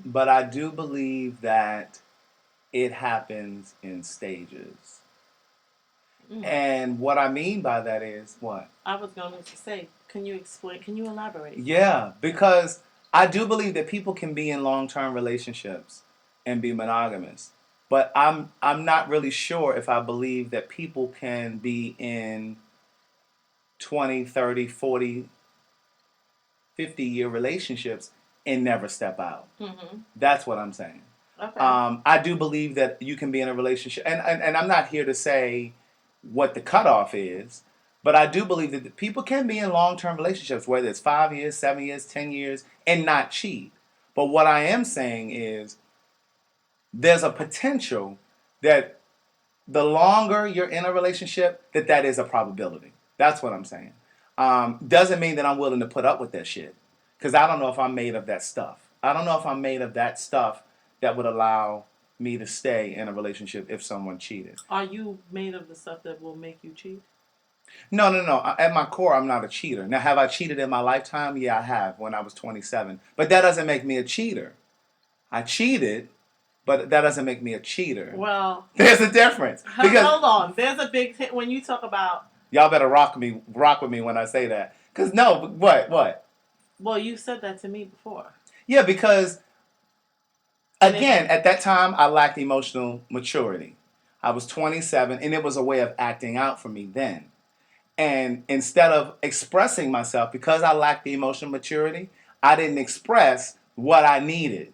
But I do believe that it happens in stages. And what I mean by that is what? I was going to say, can you explain? Can you elaborate? Yeah, because I do believe that people can be in long-term relationships and be monogamous. But I'm not really sure if I believe that people can be in 20, 30, 40, 50-year relationships and never step out. That's what I'm saying. Okay. I do believe that you can be in a relationship, and I'm not here to say what the cutoff is, but I do believe that people can be in long-term relationships, whether it's 5 years, 7 years, 10 years, and not cheat. But what I am saying is there's a potential that the longer you're in a relationship, that is a probability. That's what I'm saying. Doesn't mean that I'm willing to put up with that shit. Because I don't know if I'm made of that stuff. I don't know if I'm made of that stuff that would allow me to stay in a relationship if someone cheated. Are you made of the stuff that will make you cheat? No. At my core, I'm not a cheater. Now, have I cheated in my lifetime? Yeah, I have when I was 27. But that doesn't make me a cheater. I cheated, but that doesn't make me a cheater. Well, there's a difference. Because, hold on. There's a big when you talk about. Y'all better rock with me when I say that. Because no, what? Well, you said that to me before. Yeah, because again, at that time, I lacked emotional maturity. I was 27, and it was a way of acting out for me then. And instead of expressing myself, because I lacked the emotional maturity, I didn't express what I needed.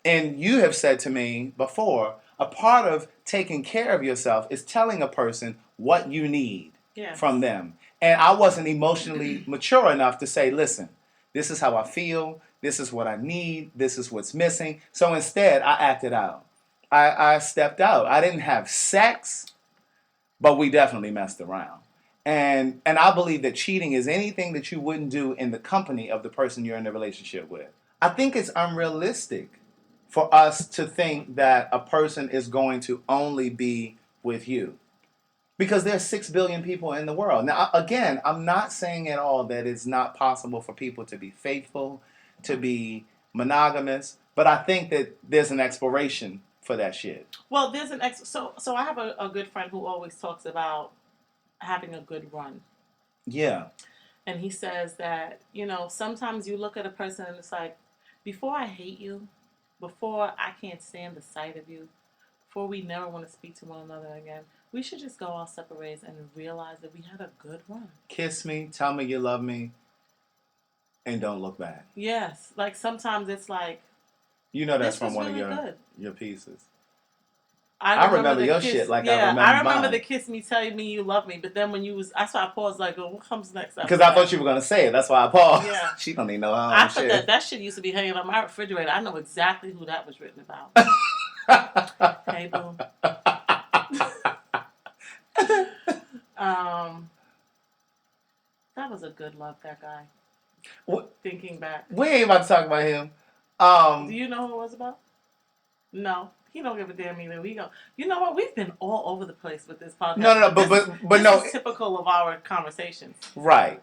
And you have said to me before, a part of taking care of yourself is telling a person what you need from them. And I wasn't emotionally mature enough to say, listen, this is how I feel, this is what I need, this is what's missing. So instead, I acted out. I stepped out. I didn't have sex, but we definitely messed around. And I believe that cheating is anything that you wouldn't do in the company of the person you're in a relationship with. I think it's unrealistic for us to think that a person is going to only be with you. Because there's 6 billion people in the world. Now, again, I'm not saying at all that it's not possible for people to be faithful, to be monogamous, but I think that there's an expiration for that shit. Well, there's an so I have a good friend who always talks about having a good run. Yeah. And he says that, sometimes you look at a person and it's like, before I hate you, before I can't stand the sight of you, before we never want to speak to one another again, we should just go our separate ways and realize that we had a good run. Kiss me, tell me you love me, and don't look back. Yes. Like sometimes it's like, You know that's this from was one really of good. your pieces. I remember the your kiss, shit like yeah, I remember I remember mine. the kiss me, tell me you love me. But then when that's why I paused. Like, well, what comes next? Because I thought you were gonna say it. That's why I paused. Yeah. She don't even know how. I thought that shit used to be hanging on my refrigerator. I know exactly who that was written about. Hey, boo. That was a good love. That guy. What? Thinking back, We ain't about to talk about him. do you know who it was about? No, he don't give a damn either. We go. You know what? We've been all over the place with this podcast. No, but this no, is typical of our conversations. Right.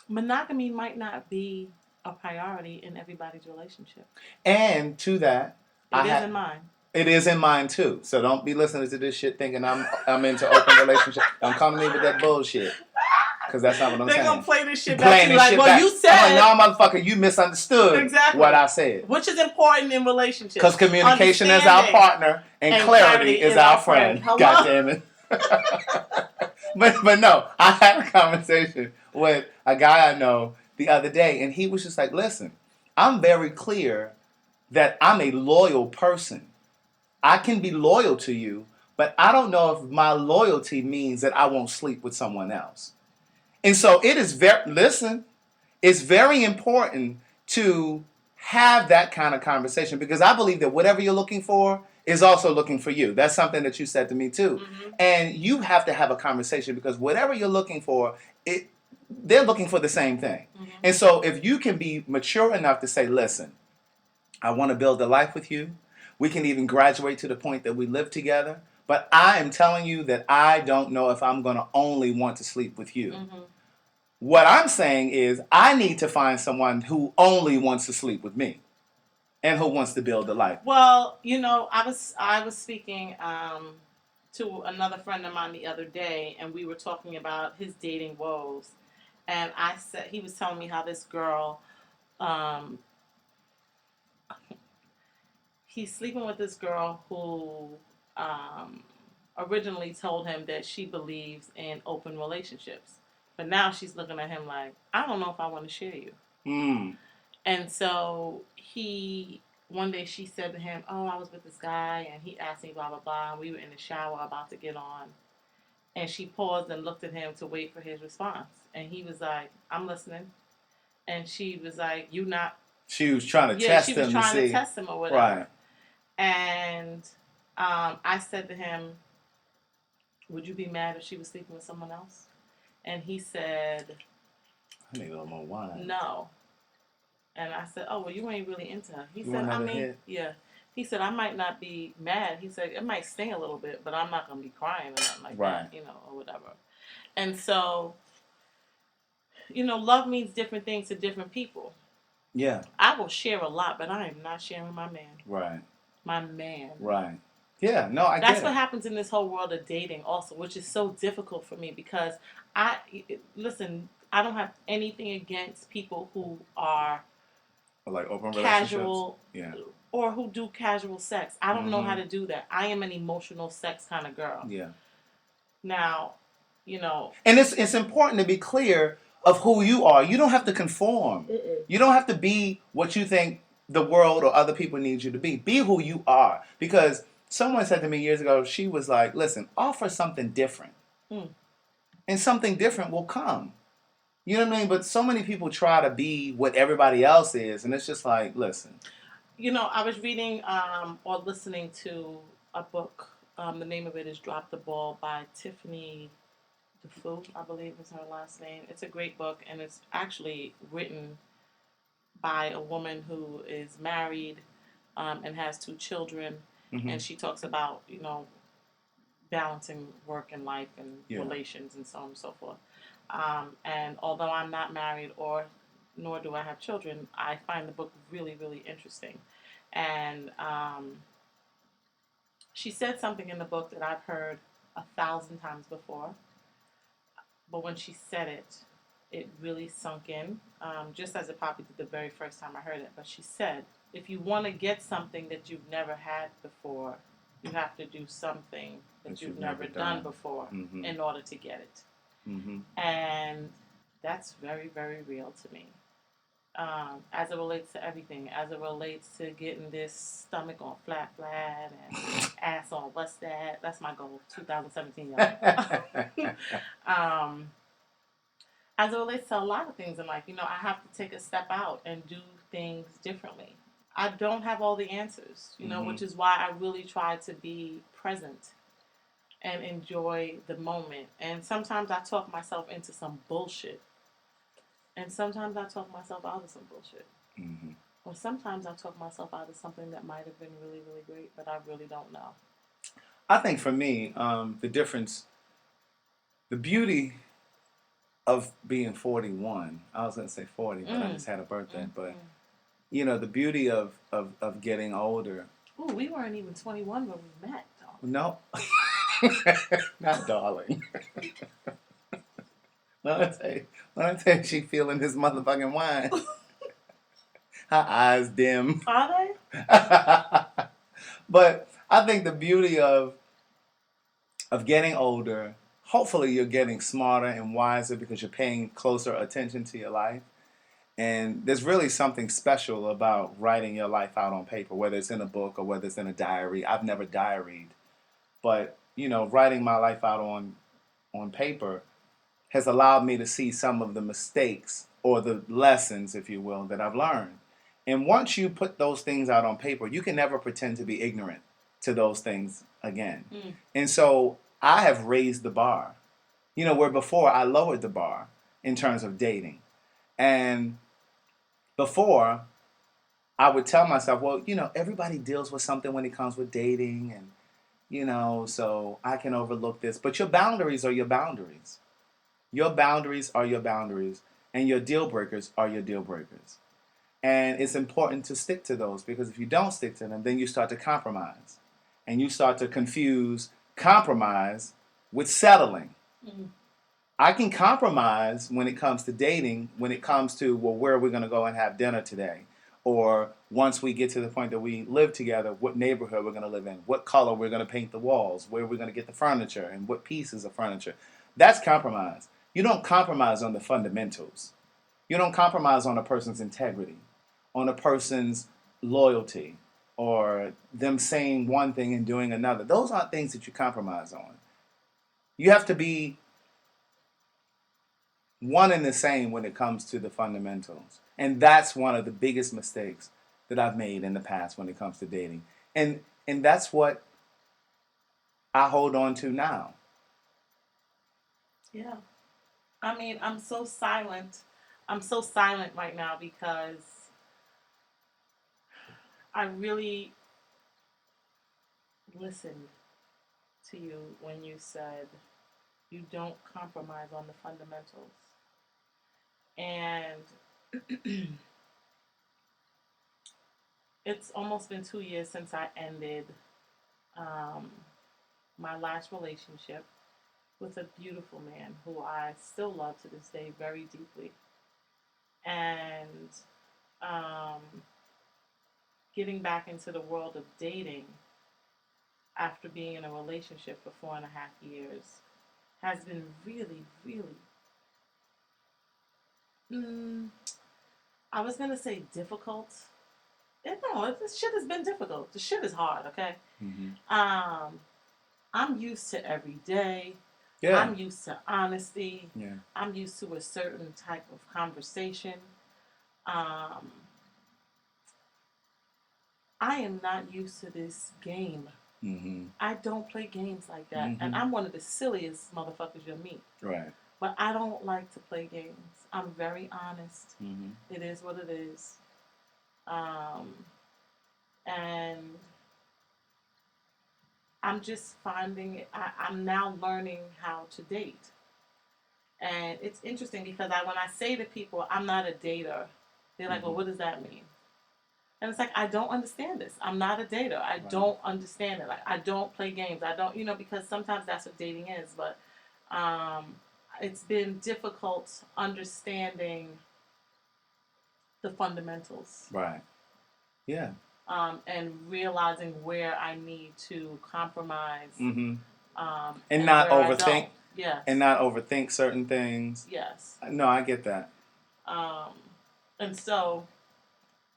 Monogamy might not be a priority in everybody's relationship. And to that, It is in mine. It is in mine too. So don't be listening to this shit thinking I'm into open relationship. Don't come to me with that bullshit. Because that's not what I'm saying. They're going to play this shit back to you like, well, back. you said. I'm like, no, motherfucker, you misunderstood exactly what I said. Which is important in relationships. Because communication is our partner and clarity is our friend. God damn it. But no, I had a conversation with a guy I know the other day, and he was just like, listen, I'm very clear that I'm a loyal person. I can be loyal to you, but I don't know if my loyalty means that I won't sleep with someone else. And so it is it's very important to have that kind of conversation because I believe that whatever you're looking for is also looking for you. That's something that you said to me too. Mm-hmm. And you have to have a conversation because whatever you're looking for, they're looking for the same thing. Mm-hmm. And so if you can be mature enough to say, listen, I want to build a life with you. We can even graduate to the point that we live together. But I am telling you that I don't know if I'm going to only want to sleep with you. Mm-hmm. What I'm saying is I need to find someone who only wants to sleep with me and who wants to build a life. Well, I was speaking to another friend of mine the other day, and we were talking about his dating woes. And I said, he was telling me how this girl, he's sleeping with this girl who originally told him that she believes in open relationships. But now she's looking at him like, I don't know if I want to share you. Mm. And so one day she said to him, oh, I was with this guy and he asked me blah, blah, blah. And we were in the shower about to get on. And she paused and looked at him to wait for his response. And he was like, I'm listening. And she was like, you not. She was trying to test him to see. Yeah, she was trying to test him or whatever. Right. And I said to him, would you be mad if she was sleeping with someone else? And he said, I need a little more wine. No. And I said, oh, well, you ain't really into her. He said, yeah. He said, I might not be mad. He said, it might sting a little bit, but I'm not going to be crying or nothing like that, or whatever. And so, love means different things to different people. Yeah. I will share a lot, but I am not sharing my man. Right. My man. Right. Yeah, no, I get it. That's what happens in this whole world of dating also, which is so difficult for me because I don't have anything against people who are like open casual, yeah, or who do casual sex. I don't know how to do that. I am an emotional sex kind of girl. Yeah. Now, and it's important to be clear of who you are. You don't have to conform. You don't have to be what you think the world or other people need you to be. Be who you are. Because someone said to me years ago, she was like, listen, offer something different. And something different will come. You know what I mean? But so many people try to be what everybody else is. And it's just like, listen. I was reading or listening to a book. The name of it is Drop the Ball by Tiffany Defoe, I believe is her last name. It's a great book. And it's actually written by a woman who is married and has 2 children. Mhm. and she talks about, you know, balancing work and life and Yeah. relations and so on and so forth. And although I'm not married or nor do I have children, I find the book really, really interesting. And she said something in the book that I've heard 1,000 times before, but when she said it, it really sunk in, just as it probably did the very first time I heard it. But she said, if you want to get something that you've never had before, you have to do something that you've never done before Mhm. in order to get it. Mhm. And that's very, very real to me. As it relates to everything, as it relates to getting this stomach on flat and ass on what's that? That's my goal, 2017, y'all. As it relates to a lot of things in life, you know, I have to take a step out and do things differently. I don't have all the answers, you know, Mhm. which is why I really try to be present and enjoy the moment. And sometimes I talk myself into some bullshit. And sometimes I talk myself out of some bullshit. Mhm. Or sometimes I talk myself out of something that might have been really, really great, but I really don't know. I think for me, the difference, the beauty of being 41. I was gonna say 40, but I just had a birthday. But you know, the beauty of getting older. Ooh, we weren't even 21 when we met, though. No, not darling. Let me tell you, she feeling this motherfucking wine. Her eyes dim. Are they? But I think the beauty of getting older, hopefully you're getting smarter and wiser because you're paying closer attention to your life. And there's really something special about writing your life out on paper, whether it's in a book or whether it's in a diary. I've never diaried, but you know, writing my life out on paper has allowed me to see some of the mistakes or the lessons, if you will, that I've learned. And once you put those things out on paper, you can never pretend to be ignorant to those things again. And so I have raised the bar. You know, where before I lowered the bar in terms of dating. And before I would tell myself, well, you know, everybody deals with something when it comes with dating and you know, so I can overlook this. But your boundaries are your boundaries. Your boundaries are your boundaries, and your deal breakers are your deal breakers. And it's important to stick to those because if you don't stick to them, then you start to compromise. And you start to confuse compromise with settling. Mm. I can compromise when it comes to dating, when it comes to, well, where are we going to go and have dinner today? Or once we get to the point that we live together, what neighborhood we're going to live in, what color we're going to paint the walls, where we're going to get the furniture, and what pieces of furniture. That's compromise. You don't compromise on the fundamentals. You don't compromise on a person's integrity, on a person's loyalty, or them saying one thing and doing another. Those aren't things that you compromise on. You have to be one and the same when it comes to the fundamentals. And that's one of the biggest mistakes that I've made in the past when it comes to dating. And that's what I hold on to now. Yeah. I mean, I'm so silent. I'm so silent right now because I really listened to you when you said you don't compromise on the fundamentals. And it's almost been 2 years since I ended um, my last relationship with a beautiful man who I still love to this day very deeply. And um, getting back into the world of dating after being in a relationship for 4.5 years has been really, really, mm, I was going to say difficult. No, this shit has been difficult. The shit is hard, okay? Mm-hmm. I'm used to every day. Yeah. I'm used to honesty. Yeah. I'm used to a certain type of conversation. Um, I am not used to this game. Mm-hmm. I don't play games like that. Mm-hmm. And I'm one of the silliest motherfuckers you'll meet. Right. But I don't like to play games. I'm very honest. Mm-hmm. It is what it is. And I'm just finding it, I'm now learning how to date. And it's interesting because when I say to people, I'm not a dater, they're like, well, what does that mean? And it's like, I don't understand this. I'm not a dater. I don't understand it. Like, I don't play games. I don't, because sometimes that's what dating is. But it's been difficult understanding the fundamentals. Right. Yeah. And realizing where I need to compromise. Mm-hmm. And not overthink. Yes. And not overthink certain things. Yes. No, I get that. And so,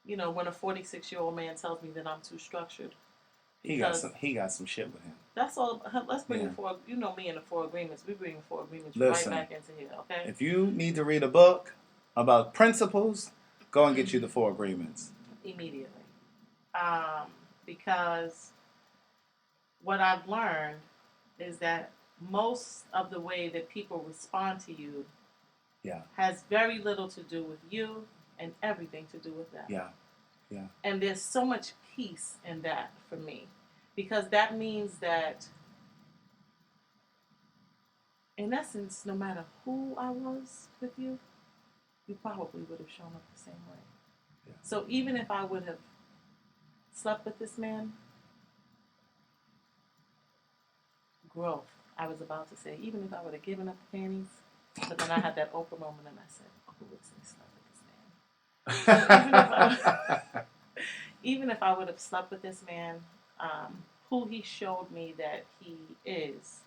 when a 46-year-old man tells me that I'm too structured, he got some shit with him. That's all. Let's bring me in the 4 agreements. We bring the 4 agreements Listen, right back into here, okay? If you need to read a book about principles, go and get you the 4 agreements. Immediately. Because what I've learned is that most of the way that people respond to you has very little to do with you and everything to do with them. Yeah. Yeah. And there's so much peace in that for me. Because that means that, in essence, no matter who I was with you, you probably would have shown up the same way. Yeah. So even if I would have slept with this man, growth, I was about to say, even if I would have given up the panties, but then I had that Oprah moment and I said, oh, listen, slept with this man. Even if I would have slept with this man, who he showed me that he is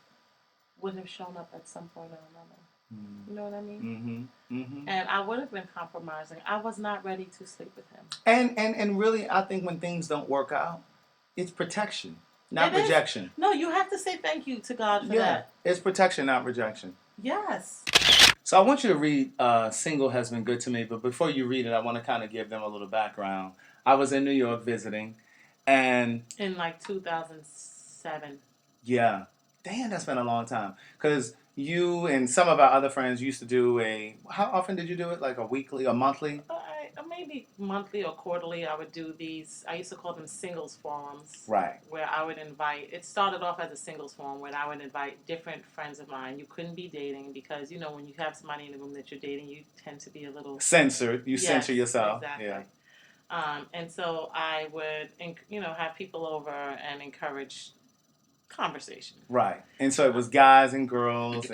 would have shown up at some point or another. Mm-hmm. You know what I mean? Mm-hmm. Mm-hmm. And I would have been compromising. I was not ready to sleep with him. And really, I think when things don't work out, it's protection, not rejection. No, you have to say thank you to God for that. It's protection, not rejection. Yes. So I want you to read Single Has Been Good to Me, but before you read it, I want to kind of give them a little background. I was in New York visiting, and... in like 2007. Yeah. Damn, that's been a long time. Because you and some of our other friends used to do how often did you do it? Like a weekly or monthly? Maybe monthly or quarterly. I would do these, I used to call them singles forums. Right. Where I would invite, it started off as a singles forum where I would invite different friends of mine. You couldn't be dating because, when you have somebody in the room that you're dating, you tend to be a little... censored. You censor yourself. Exactly. Yeah. And so I would, have people over and encourage conversation. Right. And so it was guys and girls.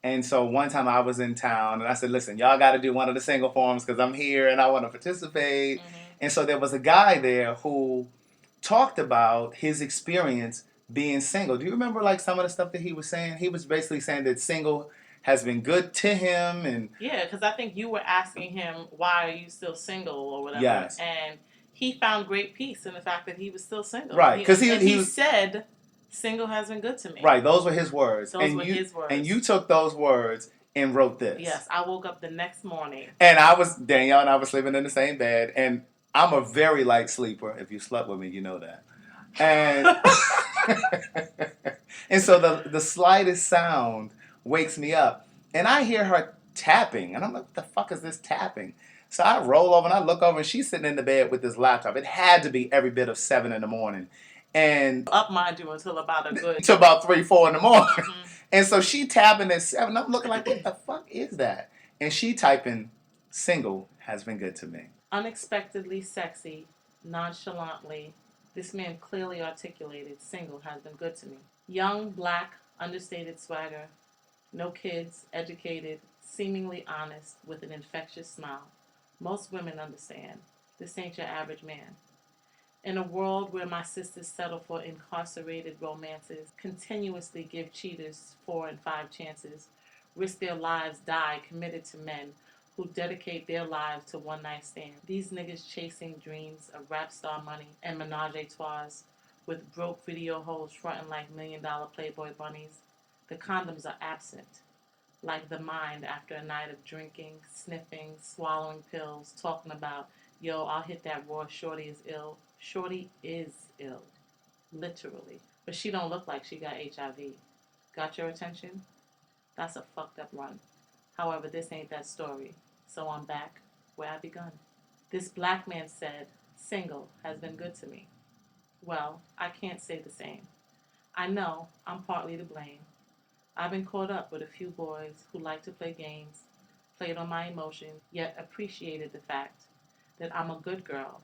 And so one time I was in town and I said, listen, y'all got to do one of the single forums because I'm here and I want to participate. Mm-hmm. And so there was a guy there who talked about his experience being single. Do you remember like some of the stuff that he was saying? He was basically saying that single has been good to him. And yeah, because I think you were asking him, why are you still single or whatever? Yes. And he found great peace in the fact that he was still single. Right. Because he said... single has been good to me. Right, those were his words. His words. And you took those words and wrote this. Yes, I woke up the next morning. And Danielle and I were sleeping in the same bed. And I'm a very light sleeper. If you slept with me, you know that. And and so the slightest sound wakes me up. And I hear her tapping. And I'm like, what the fuck is this tapping? So I roll over and I look over and she's sitting in the bed with this laptop. It had to be every bit of 7 a.m. And up, mind you, until about to about 3, 4 a.m. Mm-hmm. And so she tapping at 7. I'm looking like, what the fuck is that? And she typing, single has been good to me. Unexpectedly sexy, nonchalantly, this man clearly articulated, single has been good to me. Young, black, understated swagger, no kids, educated, seemingly honest, with an infectious smile. Most women understand. This ain't your average man. In a world where my sisters settle for incarcerated romances, continuously give cheaters 4 and 5 chances, risk their lives, die committed to men who dedicate their lives to one-night stands. These niggas chasing dreams of rap star money and menage-a-trois with broke video hoes fronting like $1 million Playboy bunnies. The condoms are absent, like the mind after a night of drinking, sniffing, swallowing pills, talking about, yo, I'll hit that raw, shorty is ill. Shorty is ill, literally. But she don't look like she got HIV. Got your attention? That's a fucked up run. However, this ain't that story. So I'm back where I begun. This black man said, single has been good to me. Well, I can't say the same. I know I'm partly to blame. I've been caught up with a few boys who like to play games, played on my emotions, yet appreciated the fact that I'm a good girl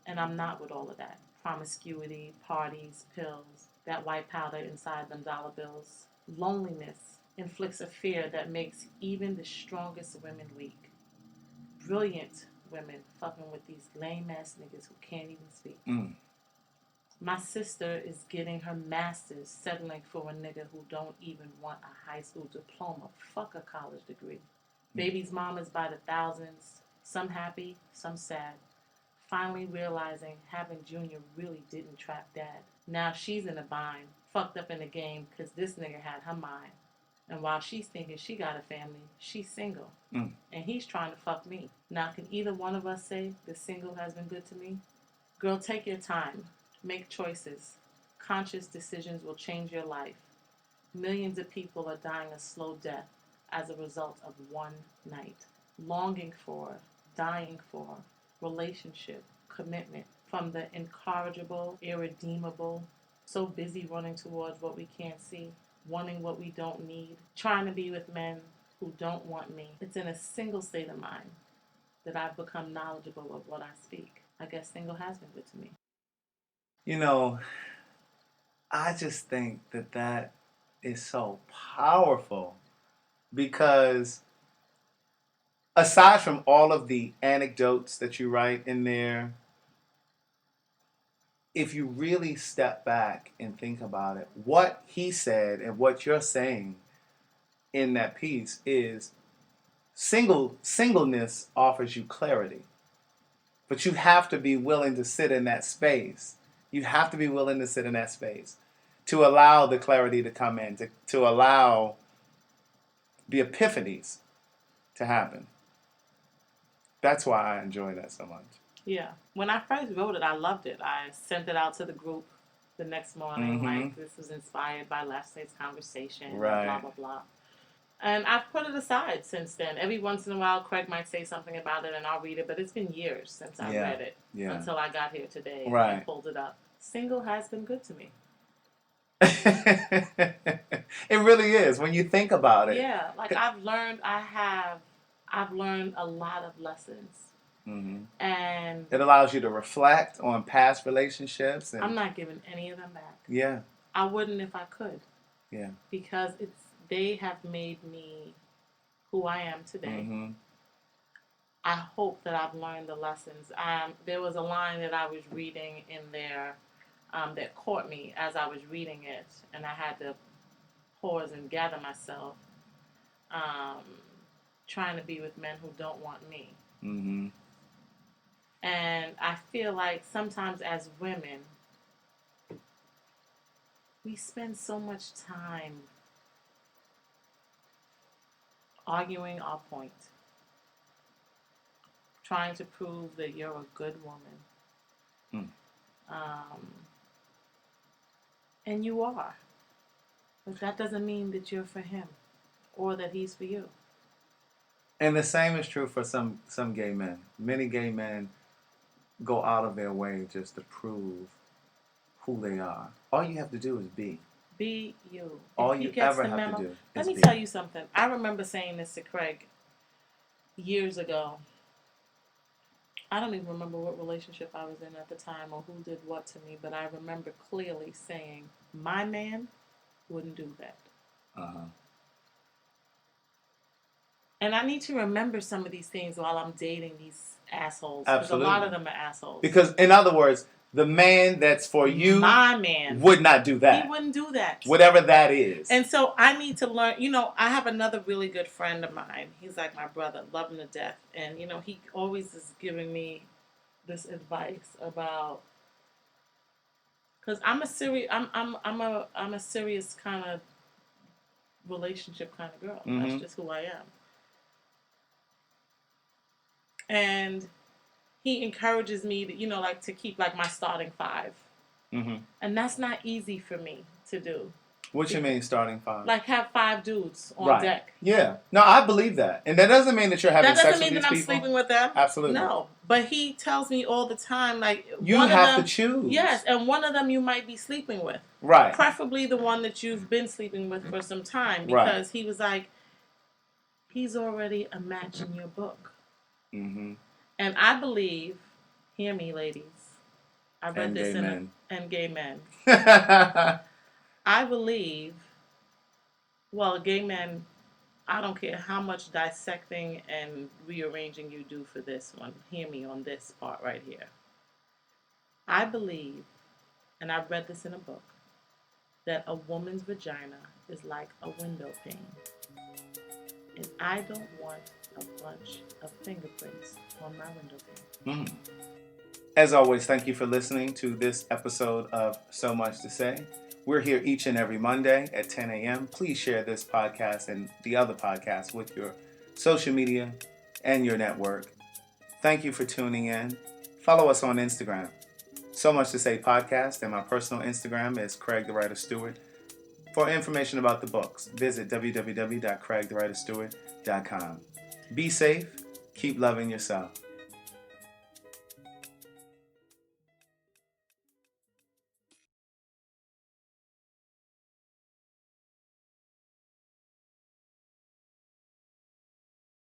and I'm not with all of that. Promiscuity, parties, pills, that white powder inside them dollar bills. Loneliness inflicts a fear that makes even the strongest women weak. Brilliant women fucking with these lame ass niggas who can't even speak. My sister is getting her master's settling for a nigga who don't even want a high school diploma. Fuck a college degree. Baby's mom is by the thousands. Some happy, some sad. Finally realizing having Junior really didn't trap dad. Now she's in a bind, fucked up in the game because this nigga had her mind. And while she's thinking she got a family, she's single. And he's trying to fuck me. Now can either one of us say the single has been good to me? Girl, take your time. Make choices. Conscious decisions will change your life. Millions of people are dying a slow death as a result of one night. Longing for, dying for, relationship, commitment, from the incorrigible, irredeemable, so busy running towards what we can't see, wanting what we don't need, trying to be with men who don't want me. It's in a single state of mind that I've become knowledgeable of what I speak. I guess single has been good to me. You know, I just think that that is so powerful because aside from all of the anecdotes that you write in there, if you really step back and think about it, what he said and what you're saying in that piece is singleness offers you clarity. But you have to be willing to sit in that space. You have to be willing to sit in that space to allow the clarity to come in, to allow the epiphanies to happen. That's why I enjoy that so much. Yeah. When I first wrote it, I loved it. I sent it out to the group the next morning, like, this was inspired by last night's conversation, Right. blah, blah, blah. And I've put it aside since then. Every once in a while, Craig might say something about it, and I'll read it, but it's been years since I read it until I got here today and pulled it up. Single has been good to me. It really is when you think about it. Yeah, like I've learned a lot of lessons. And it allows you to reflect on past relationships. And I'm not giving any of them back. Yeah. I wouldn't if I could. Yeah. Because they have made me who I am today. I hope that I've learned the lessons. There was a line that I was reading in there that caught me as I was reading it, and I had to pause and gather myself, trying to be with men who don't want me. And I feel like sometimes as women, we spend so much time arguing our point, trying to prove that you're a good woman. And you are. But that doesn't mean that you're for him or that he's for you. And the same is true for some gay men. Many gay men go out of their way just to prove who they are. All you have to do is be. Be you. All you ever have to do is Let me be. tell you something. I remember saying this to Craig years ago. I don't even remember what relationship I was in at the time or who did what to me, but I remember clearly saying, my man wouldn't do that. And I need to remember some of these things while I'm dating these assholes. Absolutely. Because a lot of them are assholes. Because, in other words, the man that's for you, my man, would not do that. He wouldn't do that. Whatever that is. And so I need to learn. I have another really good friend of mine. He's like my brother, love him to death. And, he always is giving me this advice about, because I'm a serious kind of relationship kind of girl. That's just who I am. And he encourages me to, to keep like my starting five. And that's not easy for me to do. What you mean starting 5? Like have 5 dudes on Right. deck. Yeah. No, I believe that. And that doesn't mean that you're having That sex doesn't with mean these that I'm people. sleeping with them. Absolutely. No. But he tells me all the time, like, You one have of them, to choose. Yes, and one of them you might be sleeping with. Right. Preferably the one that you've been sleeping with for some time. Right. Because he was like, he's already a match in your book. Mm-hmm. And I believe, hear me, ladies. I read And this gay in men. and gay men. I believe, well, gay men, I don't care how much dissecting and rearranging you do for this one. Hear me on this part right here. I believe, and I've read this in a book, that a woman's vagina is like a window pane. And I don't want a bunch of fingerprints on my window pane. Mm. As always, thank you for listening to this episode of So Much to Say. We're here each and every Monday at 10 a.m. Please share this podcast and the other podcasts with your social media and your network. Thank you for tuning in. Follow us on Instagram. So Much to Say podcast, and my personal Instagram is Craig the Writer Stewart. For information about the books, visit www.craigthewriterstewart.com. Be safe. Keep loving yourself.